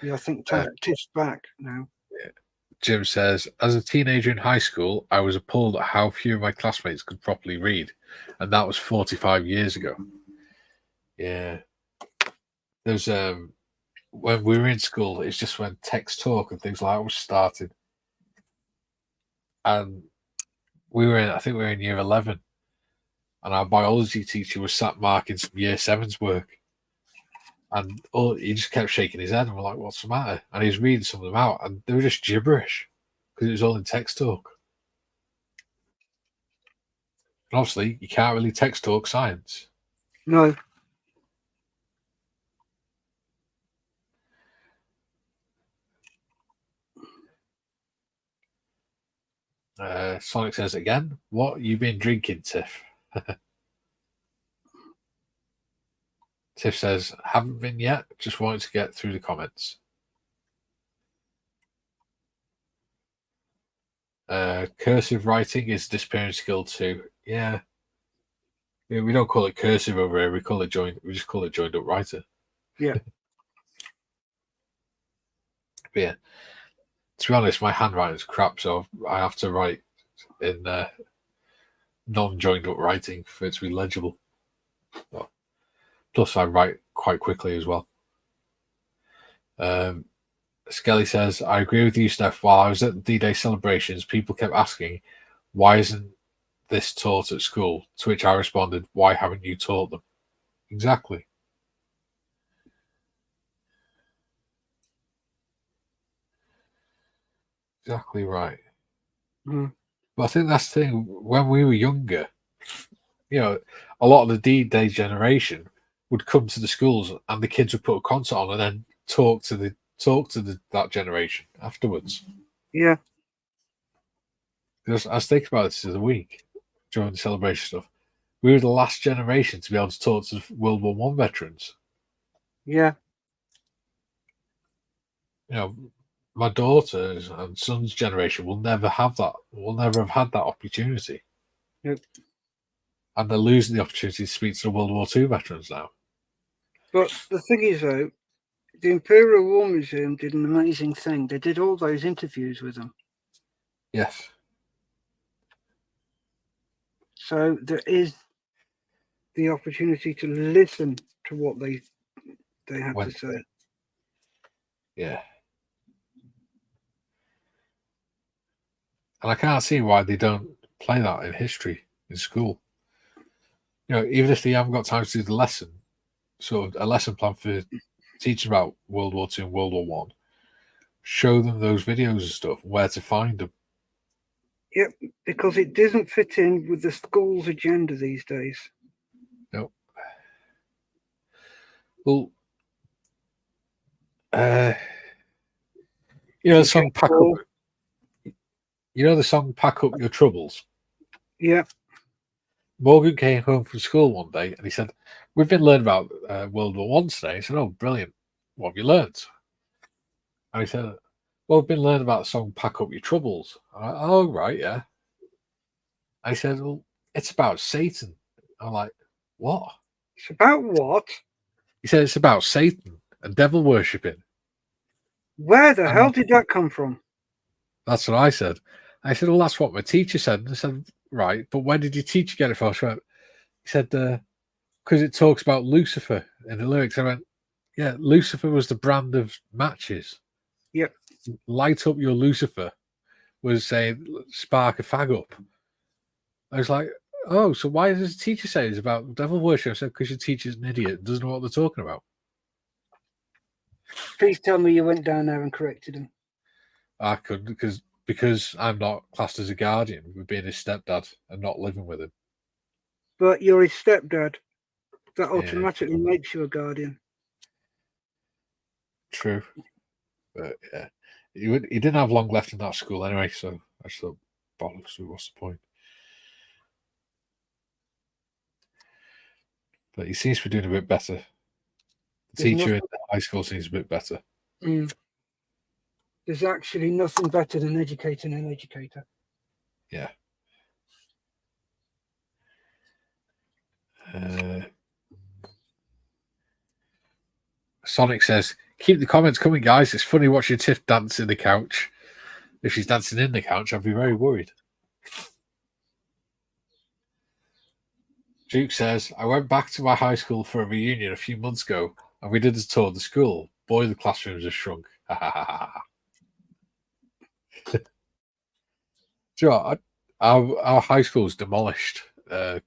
C: Yeah, I think Tiff's back now.
A: Yeah. Jim says, as a teenager in high school, I was appalled at how few of my classmates could properly read. And that was 45 years ago. Yeah. There's when we were in school, it's just when text talk and things like that was started. And I think we were in year 11. And our biology teacher was sat marking some year 7's work. And he just kept shaking his head, and we're like, what's the matter? And he's reading some of them out, and they were just gibberish because it was all in text talk. And obviously, you can't really text talk science.
C: No.
A: Sonic says again, what you been drinking, Tiff? Tiff says, haven't been yet, just wanted to get through the comments. Cursive writing is disappearing skill too. Yeah. We don't call it cursive over here, we just call it joined up writer.
C: Yeah.
A: But yeah. To be honest, my handwriting is crap, so I have to write in non-joined up writing for it to be legible. Well, plus, I write quite quickly as well. Skelly says, I agree with you, Steff. While I was at the D-Day celebrations, people kept asking, why isn't this taught at school? To which I responded, why haven't you taught them? Exactly. Exactly right.
C: Mm.
A: But I think that's the thing. When we were younger, a lot of the D-Day generation would come to the schools and the kids would put a concert on and then talk to that generation afterwards.
C: Yeah.
A: Because I was thinking about this the other week during the celebration stuff. We were the last generation to be able to talk to World War I veterans.
C: Yeah.
A: My daughter's and son's generation will never have that. Will never have had that opportunity.
C: Yep.
A: And they're losing the opportunity to speak to the World War II veterans now.
C: But the thing is, though, the Imperial War Museum did an amazing thing. They did all those interviews with them.
A: Yes.
C: So there is the opportunity to listen to what they had to say.
A: Yeah. And I can't see why they don't play that in history in school. Even if they haven't got time to do the lesson, sort of a lesson plan for teaching about World War II and World War One, show them those videos and stuff, where to find them.
C: Yep, because it doesn't fit in with the school's agenda these days.
A: No. Well, the song Pack Up. The song Pack Up Your Troubles?
C: Yeah.
A: Morgan came home from school one day and he said, we've been learning about World War One today. I said, oh, brilliant. What have you learned? And he said, well, we've been learning about the song Pack Up Your Troubles. I'm like, oh, right, yeah. And he said, well, it's about Satan. I'm like, what?
C: It's about what?
A: He said, it's about Satan and devil worshipping.
C: Where the hell did that come from?
A: That's what I said. I said, well, that's what my teacher said. And I said, right, but where did your teacher get it from? He said, because it talks about Lucifer in the lyrics. I went, yeah, Lucifer was the brand of matches.
C: Yep.
A: Light up your Lucifer was saying, spark a fag up. I was like, oh, so why does the teacher say it's about devil worship? I said, because your teacher's an idiot and doesn't know what they're talking about.
C: Please tell me you went down there and corrected him.
A: I couldn't because I'm not classed as a guardian with being his stepdad and not living with him.
C: But you're his stepdad. That automatically makes you a guardian.
A: True. But yeah, he didn't have long left in that school anyway, so I just thought, bollocks, what's the point? But he seems to be doing a bit better. The teacher in high school seems a bit better.
C: Mm. There's actually nothing better than educating an educator.
A: Yeah. Sonic says, keep the comments coming, guys. It's funny watching Tiff dance in the couch. If she's dancing in the couch, I'd be very worried. Duke says, I went back to my high school for a reunion a few months ago, and we did a tour of the school. Boy, the classrooms have shrunk. Ha ha ha ha. Do you know what? Our high school was demolished about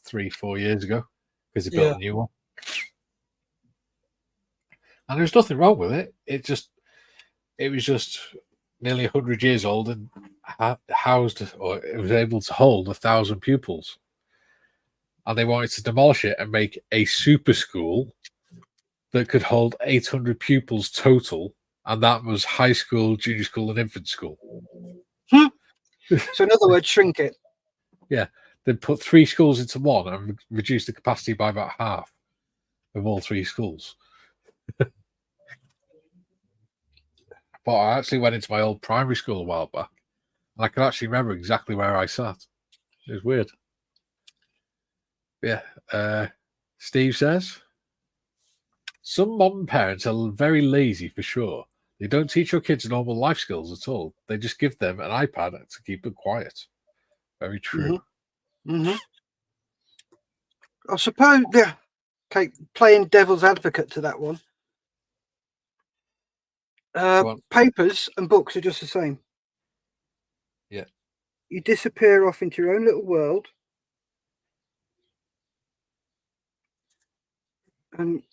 A: 3-4 years ago because they built a new one. And there's nothing wrong with it. It was just nearly 100 years old and housed, or it was able to hold 1,000 pupils. And they wanted to demolish it and make a super school that could hold 800 pupils total. And that was high school, junior school, and infant school.
C: So in other words, shrink it.
A: Yeah. They put 3 schools into one and reduced the capacity by about half of all 3 schools. But I actually went into my old primary school a while back, and I can actually remember exactly where I sat. It was weird. Yeah. Steve says, some modern parents are very lazy for sure. They don't teach your kids normal life skills at all. They just give them an iPad to keep them quiet. Very true.
C: Mm-hmm. I suppose, yeah. Okay, playing devil's advocate to that one. Papers and books are just the same.
A: Yeah.
C: You disappear off into your own little world. And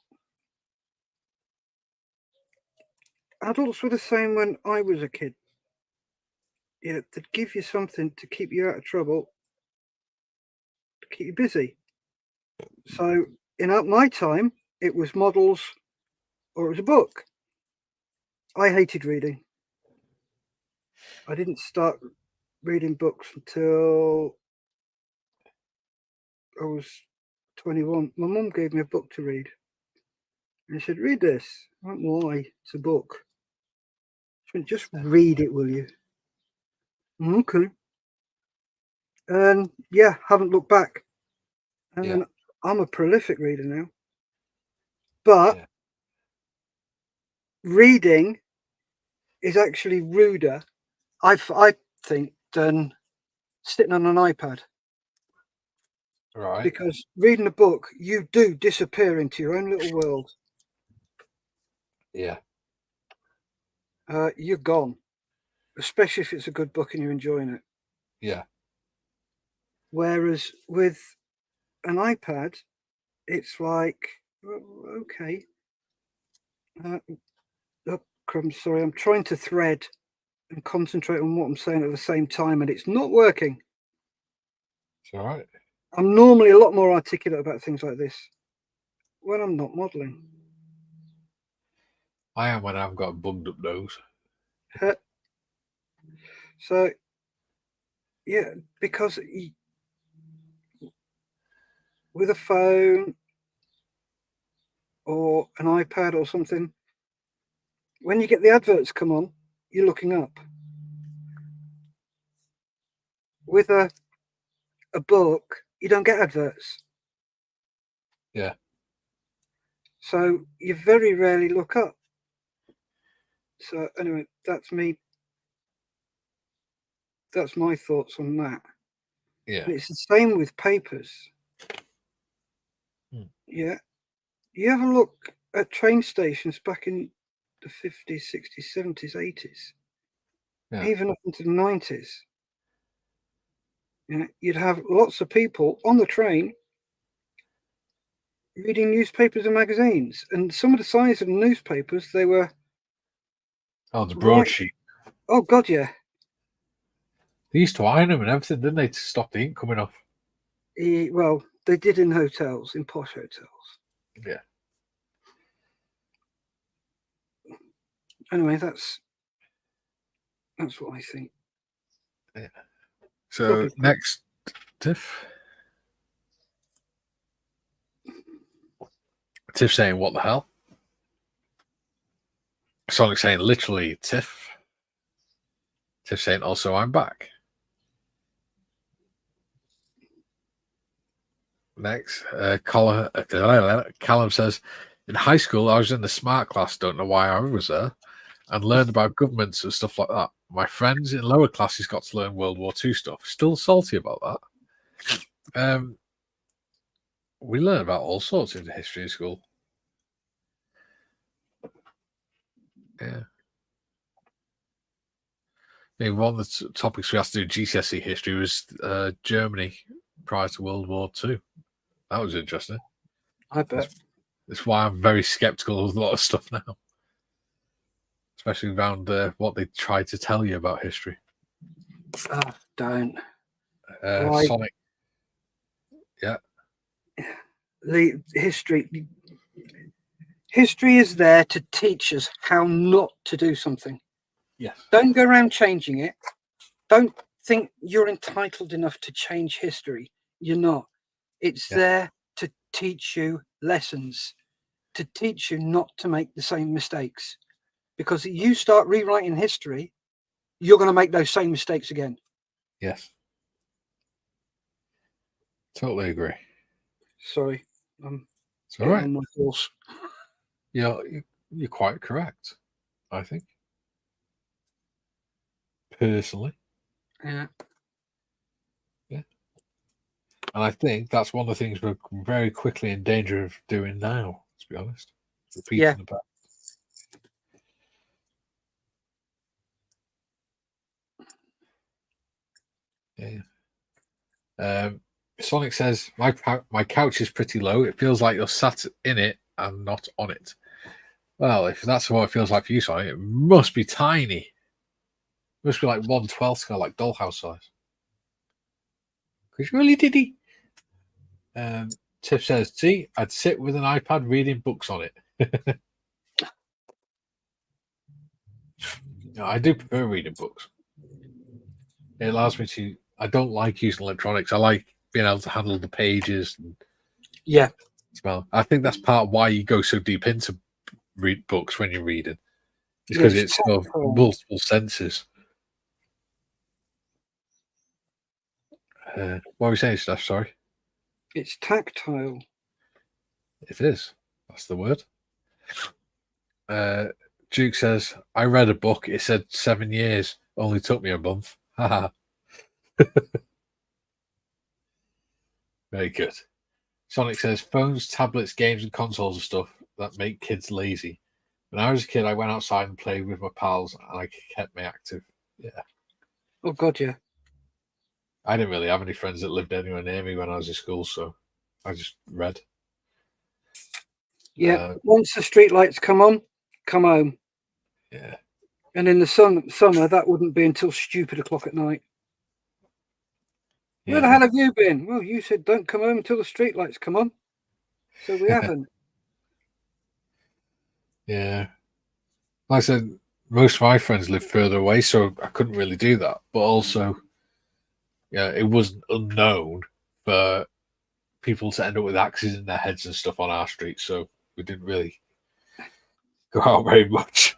C: adults were the same when I was a kid. Yeah, they'd give you something to keep you out of trouble, to keep you busy. So in my time, it was models or it was a book. I hated reading. I didn't start reading books until I was 21. My mum gave me a book to read. And she said, read this. I went, why? It's a book. She went, just read it, will you? Okay. And yeah, haven't looked back. And I'm a prolific reader now. But reading is actually ruder, I think, than sitting on an iPad.
A: Right.
C: Because reading a book, you do disappear into your own little world.
A: Yeah.
C: You're gone. Especially if it's a good book and you're enjoying it.
A: Yeah.
C: Whereas with an iPad, it's like, okay. Crumbs, sorry, I'm trying to thread and concentrate on what I'm saying at the same time, and it's not working.
A: It's all right.
C: I'm normally a lot more articulate about things like this when I'm not modelling.
A: I am when I've got a bunged up nose.
C: So, yeah, because with a phone or an iPad or something, when you get the adverts come on, you're looking up. With a book, you don't get adverts.
A: Yeah.
C: So you very rarely look up. So anyway, that's me. That's my thoughts on that.
A: Yeah.
C: And it's the same with papers. Yeah. You have a look at train stations back in the 50s, 60s, 70s, 80s, even up into the 90s. You know, you'd have lots of people on the train reading newspapers and magazines. And some of the size of the newspapers, they were...
A: Oh, the broadsheet.
C: Oh, God, yeah.
A: They used to iron them and everything, didn't they, to stop the ink coming off?
C: Well, they did in hotels, in posh hotels.
A: Yeah.
C: Anyway, that's what I think.
A: Yeah. So next, Tiff. Tiff saying, what the hell? Sonic saying, literally, Tiff. Tiff saying, also, I'm back. Next, Callum says, in high school, I was in the smart class. Don't know why I was there. and learn about governments and stuff like that. My friends in lower classes got to learn World War II stuff. Still salty about that. We learn about all sorts in history in school. Yeah. I mean, one of the topics we had to do GCSE history was Germany prior to World War II. That was interesting.
C: I bet.
A: That's why I'm very skeptical of a lot of stuff now, especially around what they try to tell you about history.
C: Don't.
A: Sonic. Yeah.
C: The history is there to teach us how not to do something.
A: Yes.
C: Don't go around changing it. Don't think you're entitled enough to change history. You're not. It's there to teach you lessons, to teach you not to make the same mistakes. Because you start rewriting history, you're going to make those same mistakes again.
A: Yes. Totally agree.
C: Sorry.
A: It's all right.
C: On my horse.
A: You're quite correct, I think. Personally.
C: Yeah.
A: Yeah. And I think that's one of the things we're very quickly in danger of doing now, to be honest. Repeating the past. Yeah. Sonic says, my couch is pretty low. It feels like you're sat in it and not on it. Well, if that's what it feels like for you, Sonic, it must be tiny. It must be like 1/12 scale, like dollhouse size. Because really did he? Tiff says, see, I'd sit with an iPad reading books on it. No, I do prefer reading books. It allows me to. I don't like using electronics. I like being able to handle the pages. And smell. I think that's part of why you go so deep into read books when you're reading. It's because it's sort of multiple senses. What were we saying, Steff? Sorry.
C: It's tactile.
A: It is. That's the word. Duke says, I read a book. It said 7 years. Only took me a month. Haha. Very good. Sonic says, phones, tablets, games, and consoles are stuff that make kids lazy. When I was a kid, I went outside and played with my pals, and I kept me active. Yeah.
C: Oh, God, yeah.
A: I didn't really have any friends that lived anywhere near me when I was in school, so I just read.
C: Yeah. Once the street lights come on, come home.
A: Yeah.
C: And in the summer, that wouldn't be until stupid o'clock at night. Where the hell have you been? Well, you said don't come home until the street lights come on. So we haven't.
A: Yeah. Like I said, most of my friends live further away, so I couldn't really do that. But also, it wasn't unknown for people to end up with axes in their heads and stuff on our street, so we didn't really go out very much.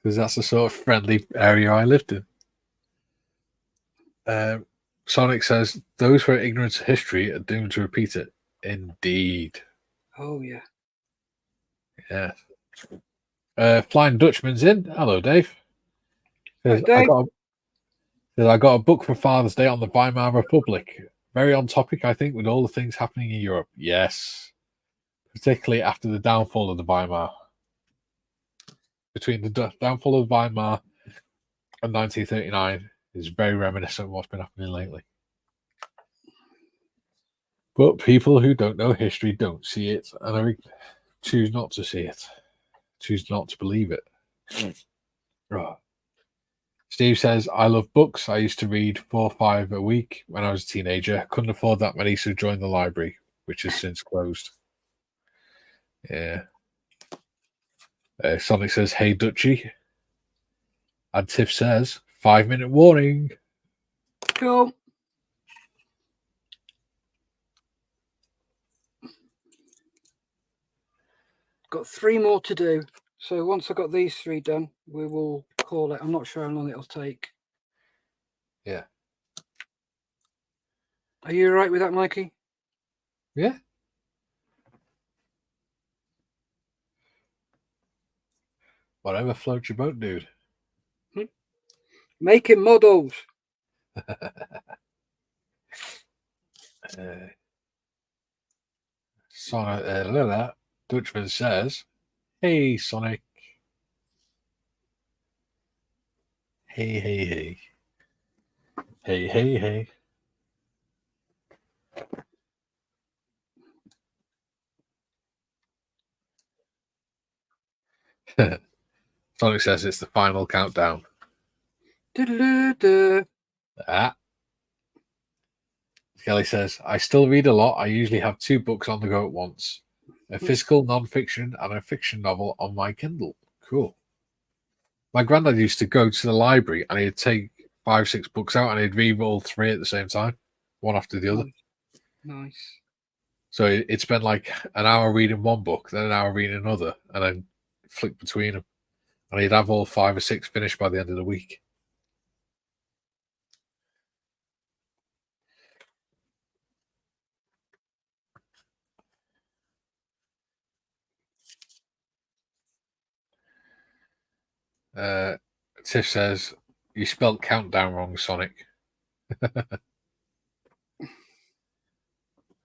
A: Because that's the sort of friendly area I lived in. Sonic says, those who are ignorant of history are doomed to repeat it. Indeed.
C: Oh, yeah.
A: Yeah. Flying Dutchman's in. Hello, Dave.
C: Hi, Dave.
A: I got a book for Father's Day on the Weimar Republic. Very on topic, I think, with all the things happening in Europe. Yes. Particularly after the downfall of the Weimar. Between the downfall of the Weimar and 1939 is very reminiscent of what's been happening lately. But people who don't know history don't see it, and choose not to see it. Choose not to believe it. Oh. Steve says, I love books. I used to read 4 or 5 a week when I was a teenager. Couldn't afford that many, so joined the library, which has since closed. Yeah. Sonic says, hey, Dutchie. And Tiff says, 5-minute warning.
C: Cool. Got 3 more to do. So once I've got these 3 done, we will call it. I'm not sure how long it'll take.
A: Yeah.
C: Are you all right with that, Mikey?
A: Yeah. Whatever floats your boat, dude.
C: Making models.
A: Sonic, Dutchman says, "Hey, Sonic. Hey, hey, hey. Hey, hey, hey." Sonic says it's the final countdown. Ah. Kelly says, "I still read a lot. I usually have 2 books on the go at once. A physical non-fiction and a fiction novel on my Kindle." Cool. My granddad used to go to the library and he'd take 5, 6 books out and he'd read all 3 at the same time, one after the other.
C: Nice.
A: So he'd spend like an hour reading one book, then an hour reading another, and then flick between them. And he'd have all 5 or 6 finished by the end of the week. Tiff says, "You spelled countdown wrong, Sonic."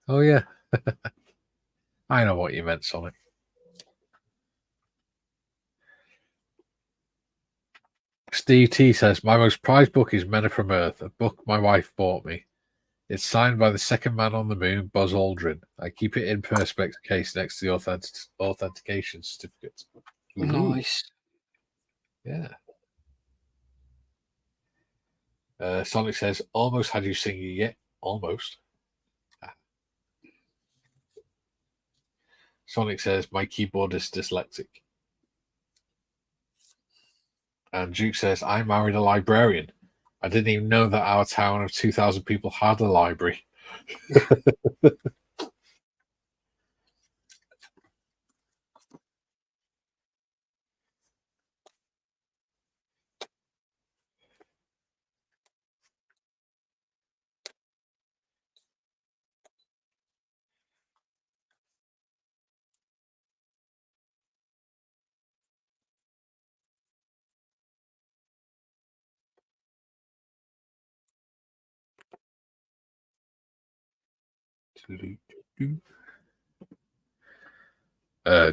A: Oh, yeah. I know what you meant, Sonic. Steve T says, "My most prized book is Men Are From Earth, a book my wife bought me. It's signed by the second man on the moon, Buzz Aldrin. I keep it in Perspex case next to the authentication certificate." Ooh.
C: Nice.
A: Yeah. Sonic says, "Almost had you singing yet." Almost. Sonic says, "My keyboard is dyslexic." And Duke says, "I married a librarian. I didn't even know that our town of 2,000 people had a library."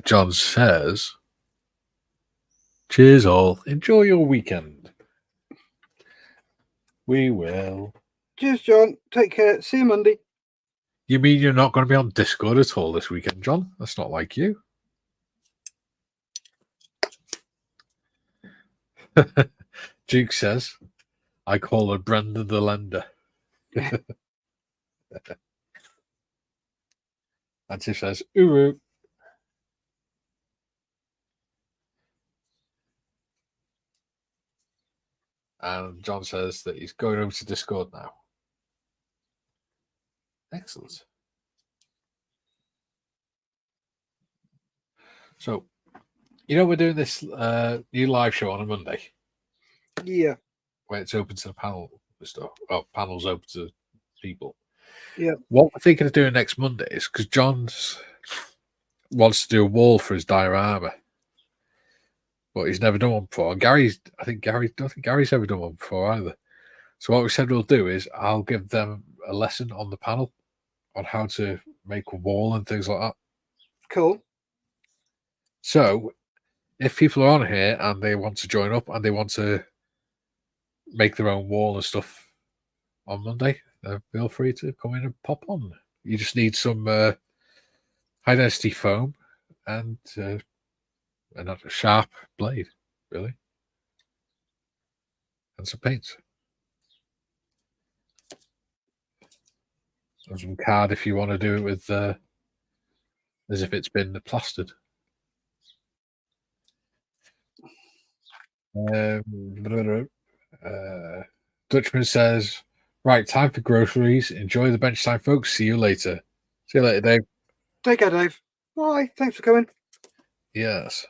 A: John says, "Cheers all. Enjoy your weekend." We will.
C: Cheers, John. Take care. See you Monday.
A: You mean you're not going to be on Discord at all this weekend, John? That's not like you. Duke says, "I call her Brenda the Lender." And she says, "Uru." And John says that he's going over to Discord now. Excellent. So, we're doing this new live show on a Monday.
C: Yeah.
A: Where it's open to the panel stuff. Well, panels open to people.
C: Yeah.
A: What we're thinking of doing next Monday is, because John wants to do a wall for his diorama, but he's never done one before. And I don't think Gary's ever done one before either. So what we said we'll do is I'll give them a lesson on the panel on how to make a wall and things like that.
C: Cool.
A: So if people are on here and they want to join up and they want to make their own wall and stuff on Monday, feel free to come in and pop on. You just need some high density foam and a sharp blade, really, and some paint. And some card if you want to do it with as if it's been plastered. Dutchman says, "Right, time for groceries. Enjoy the bench time, folks. See you later." See you later, Dave.
C: Take care, Dave. Bye. Thanks for coming.
A: Yes.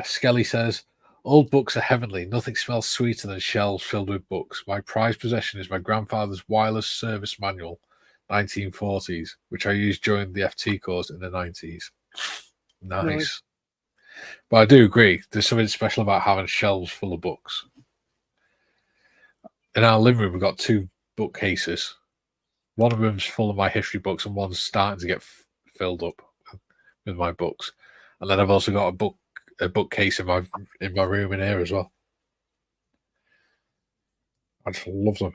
A: Skelly says, "Old books are heavenly. Nothing smells sweeter than shelves filled with books. My prized possession is my grandfather's wireless service manual, 1940s, which I used during the FT course in the 90s. Nice. But I do agree. There's something special about having shelves full of books. In our living room, we've got 2 bookcases. One of them's full of my history books, and one's starting to get filled up with my books. And then I've also got a bookcase in my room in here as well. I just love them.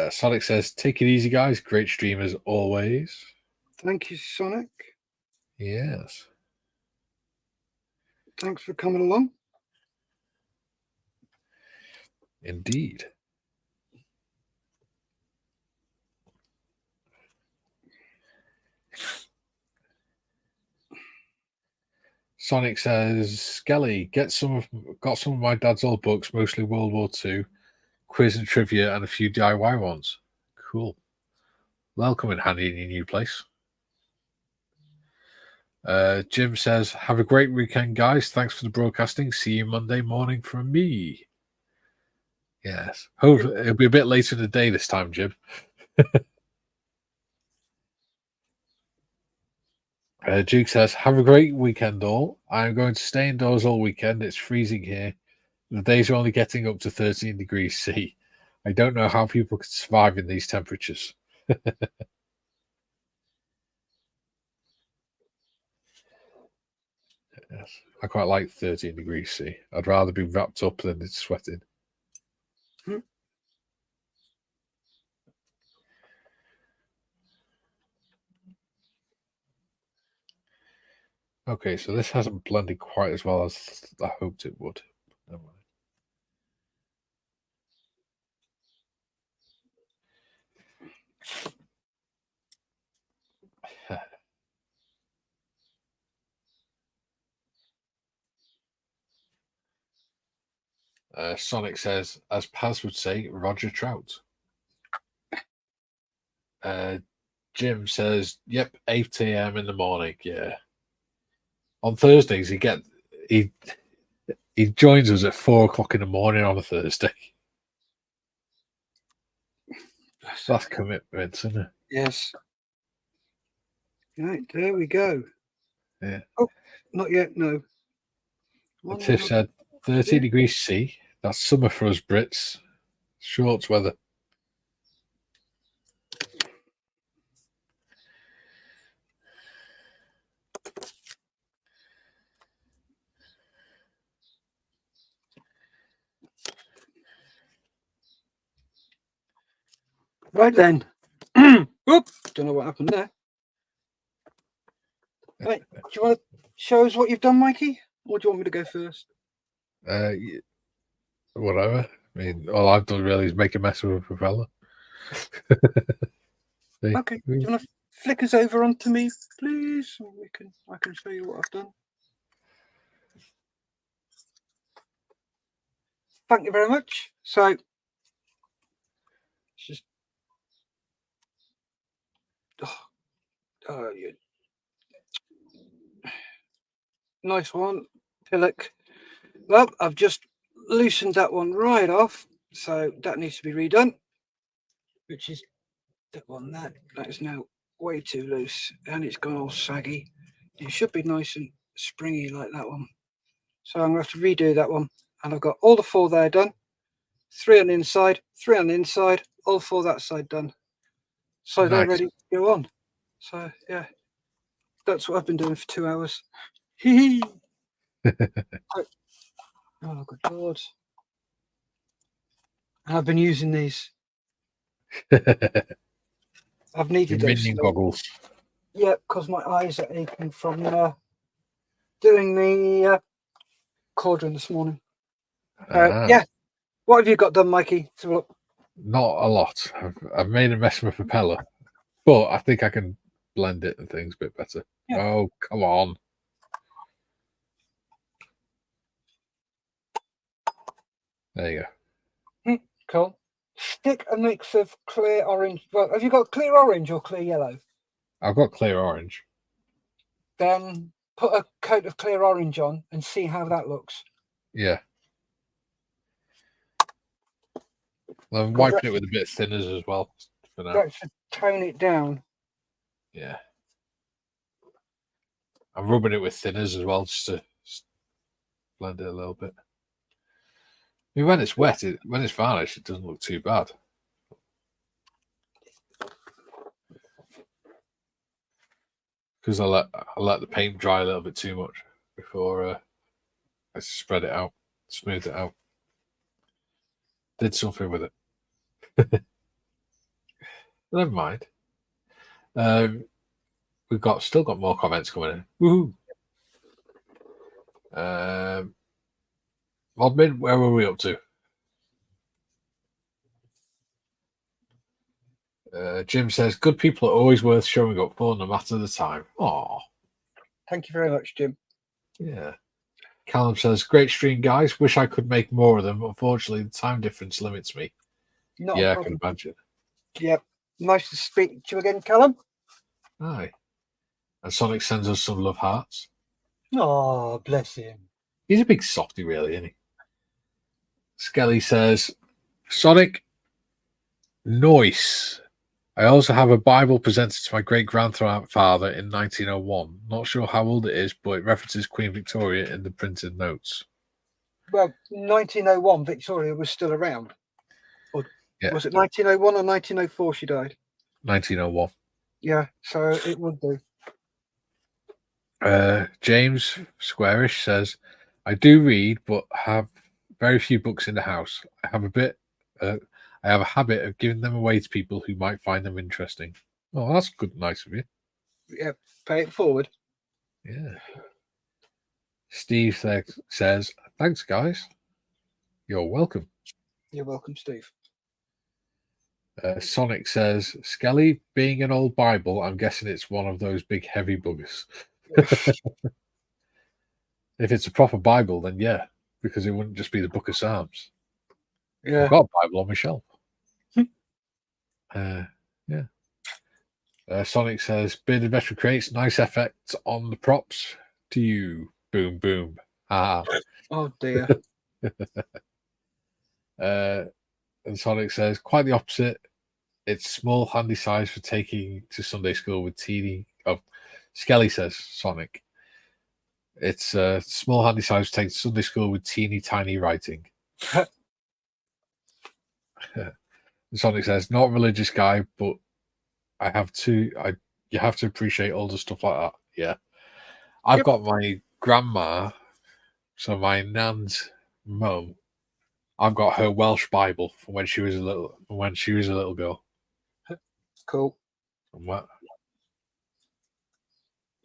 A: Sonic says, "Take it easy, guys. Great stream as always."
C: Thank you, Sonic.
A: Yes.
C: Thanks for coming along.
A: Indeed. Sonic says, "Skelly, got some of my dad's old books, mostly World War II, quiz and trivia, and a few DIY ones. Cool. Welcome in handy in your new place." Jim says, "Have a great weekend, guys. Thanks for the broadcasting. See you Monday morning from me." Yes. Hopefully it'll be a bit later in the day this time, Jim. Duke says, "Have a great weekend, all. I'm going to stay indoors all weekend. It's freezing here. The days are only getting up to 13 degrees C. I don't know how people could survive in these temperatures." Yes. I quite like 13 degrees C. I'd rather be wrapped up than it's sweating. Okay, so this hasn't blended quite as well as I hoped it would. Never mind. Sonic says, as Paz would say, Roger Trout. Jim says, "Yep, 8 a.m. in the morning." Yeah. On Thursdays, he joins us at 4 o'clock in the morning on a Thursday. That's commitment, isn't it?
C: Yes. Right, there we go.
A: Yeah.
C: Oh, not yet, no.
A: Tiff said, 30 degrees C. That's summer for us Brits. Shorts weather.
C: Right then. Oop, don't know what happened there. Right, do you want to show us what you've done, Mikey? Or do you want me to go first?
A: Whatever. I mean, all I've done really is make a mess of a propeller.
C: Okay. Do you want to flick us over onto me, please? So I can show you what I've done. Thank you very much. So it's just yeah. Nice one, Pillock. Well, I've just loosened that one right off, so that needs to be redone. Which is that one that is now way too loose, and it's gone all saggy. It should be nice and springy like that one. So I'm going to have to redo that one, and I've got all the 4 there done. 3 on the inside, 3 on the inside, all 4 that side done. So nice. They're ready to go on. So yeah, that's what I've been doing for 2 hours. Hee Oh good lord! And I've been using these. I've needed those
A: goggles.
C: Yeah, because my eyes are aching from doing the cauldron this morning. Yeah, what have you got done, Mikey?
A: Not a lot. I've made a mess of a propeller, but I think I can blend it and things a bit better. Yeah. Oh, come on. There you
C: go. Cool. Stick a mix of clear orange. Well, have you got clear orange or clear yellow?
A: I've got clear orange.
C: Then put a coat of clear orange on and see how that looks.
A: Yeah. Well, I'm wiping it with a bit of thinners as well for now.
C: That should tone it down.
A: Yeah. I'm rubbing it with thinners as well, just to blend it a little bit. I mean, when it's wet, when it's varnished, it doesn't look too bad. Because I let the paint dry a little bit too much before I spread it out, smooth it out. Did something with it. Never mind. We've still got more comments coming in. Woohoo! Modmin, where were we up to? Jim says, good people are always worth showing up for, no matter the time. Aw.
C: Thank you very much, Jim.
A: Yeah. Callum says, great stream, guys. Wish I could make more of them. Unfortunately, the time difference limits me.
C: Not
A: Yeah,
C: a
A: I
C: problem.
A: can imagine.
C: Yep. Nice to speak to you again, Callum.
A: Aye. And Sonic sends us some love hearts.
C: Oh, bless him.
A: He's a big softy, really, isn't he? Skelly says, Sonic, nice. I also have a Bible presented to my great-grandfather in 1901. Not sure how old it is, but it references Queen Victoria in the printed notes.
C: Well, 1901, Victoria was still around. Or
A: Yeah.
C: was it 1901 or 1904 she died?
A: 1901.
C: Yeah, so it would do.
A: James Squarish says, I do read, but have very few books in the house. I have a habit of giving them away to people who might find them interesting. Oh, that's good, nice of you.
C: Yeah, pay it forward.
A: Yeah. Steve says, thanks, guys. You're welcome.
C: You're welcome, Steve.
A: Sonic says, Skelly, being an old Bible, I'm guessing it's one of those big heavy buggers. If it's a proper Bible, then yeah, because it wouldn't just be the Book of Psalms.
C: Yeah.
A: I've got a Bible on my shelf. Yeah. Sonic says, Bearded Veteran creates nice effects on the props to you. Boom, boom. Ah.
C: Oh, dear.
A: And Sonic says, quite the opposite. It's small, handy size for taking to Sunday school with teeny. Oh, Skelly says, Sonic. It's a small, handy size for taking to Sunday school with teeny tiny writing. Sonic says, not a religious guy, but you have to appreciate older stuff like that. Yeah. I've got my grandma, so my nan's mum. I've got her Welsh Bible from when she was a little girl.
C: Cool.
A: From what?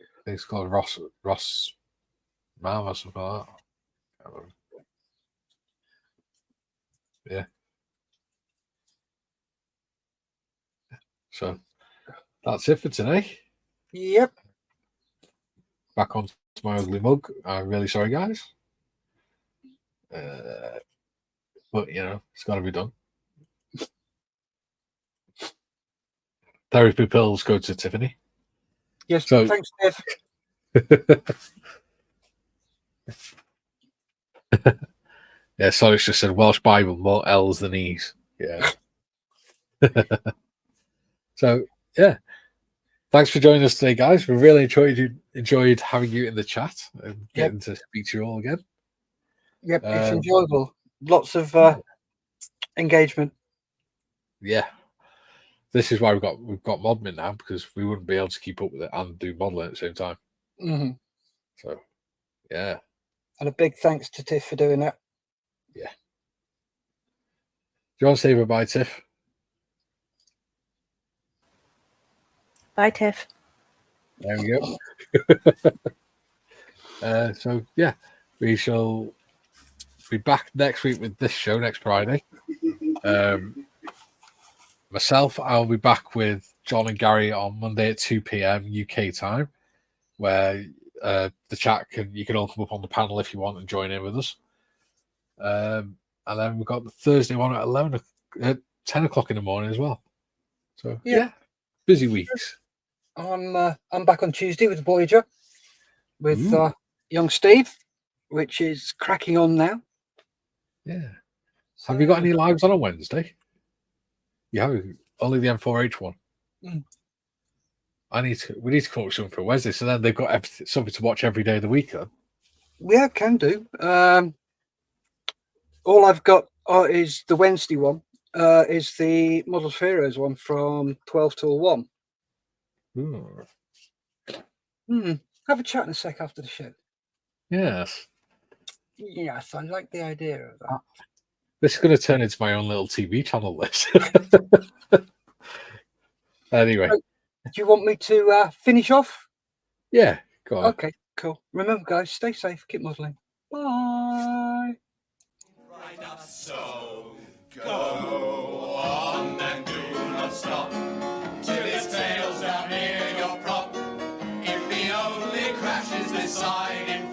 A: I think it's called Ross Mam or something like that. I can't remember. Yeah. So that's it for today.
C: Yep.
A: Back on to my ugly mug. I'm really sorry, guys. But it's got to be done. Therapy pills go to Tiffany.
C: Yes.
A: So,
C: thanks, Steff.
A: Yeah, Sonic's just said Welsh Bible, more L's than E's. Yeah. So, yeah. Thanks for joining us today, guys. We really enjoyed having you in the chat and getting to speak to you all again.
C: Yep, it's enjoyable. Lots of engagement.
A: Yeah. This is why we've got Modmin now, because we wouldn't be able to keep up with it and do modeling at the same time.
C: Mm-hmm.
A: So, yeah.
C: And a big thanks to Tiff for doing that.
A: Yeah. Do you want to say bye, Tiff?
B: Bye, Tiff.
A: There we go. So, yeah, we shall be back next week with this show next Friday. Myself, I'll be back with John and Gary on Monday at 2 p.m. UK time, where the chat you can all come up on the panel if you want and join in with us. And then we've got the Thursday one at 10 o'clock in the morning as well. So yeah, busy weeks.
C: I'm back on Tuesday with Voyager with young Steve, which is cracking on now.
A: Yeah. Have you got any lives on Wednesday? You have only the M4H one. we need to come up with something for Wednesday. So then they've got something to watch every day of the week. Then.
C: Yeah, can do. All I've got is the Wednesday one. Is the Models for Heroes one from 12 till 1. Have a chat in a sec after the show.
A: Yes.
C: Yes, I like the idea of that.
A: This is going to turn into my own little TV channel, this. Anyway.
C: So, do you want me to finish off?
A: Yeah, go on.
C: Okay, cool. Remember, guys, stay safe, keep modelling. Bye.
D: Right up, so go on and do not stop till his tail's down near your prop. If he only crashes this side in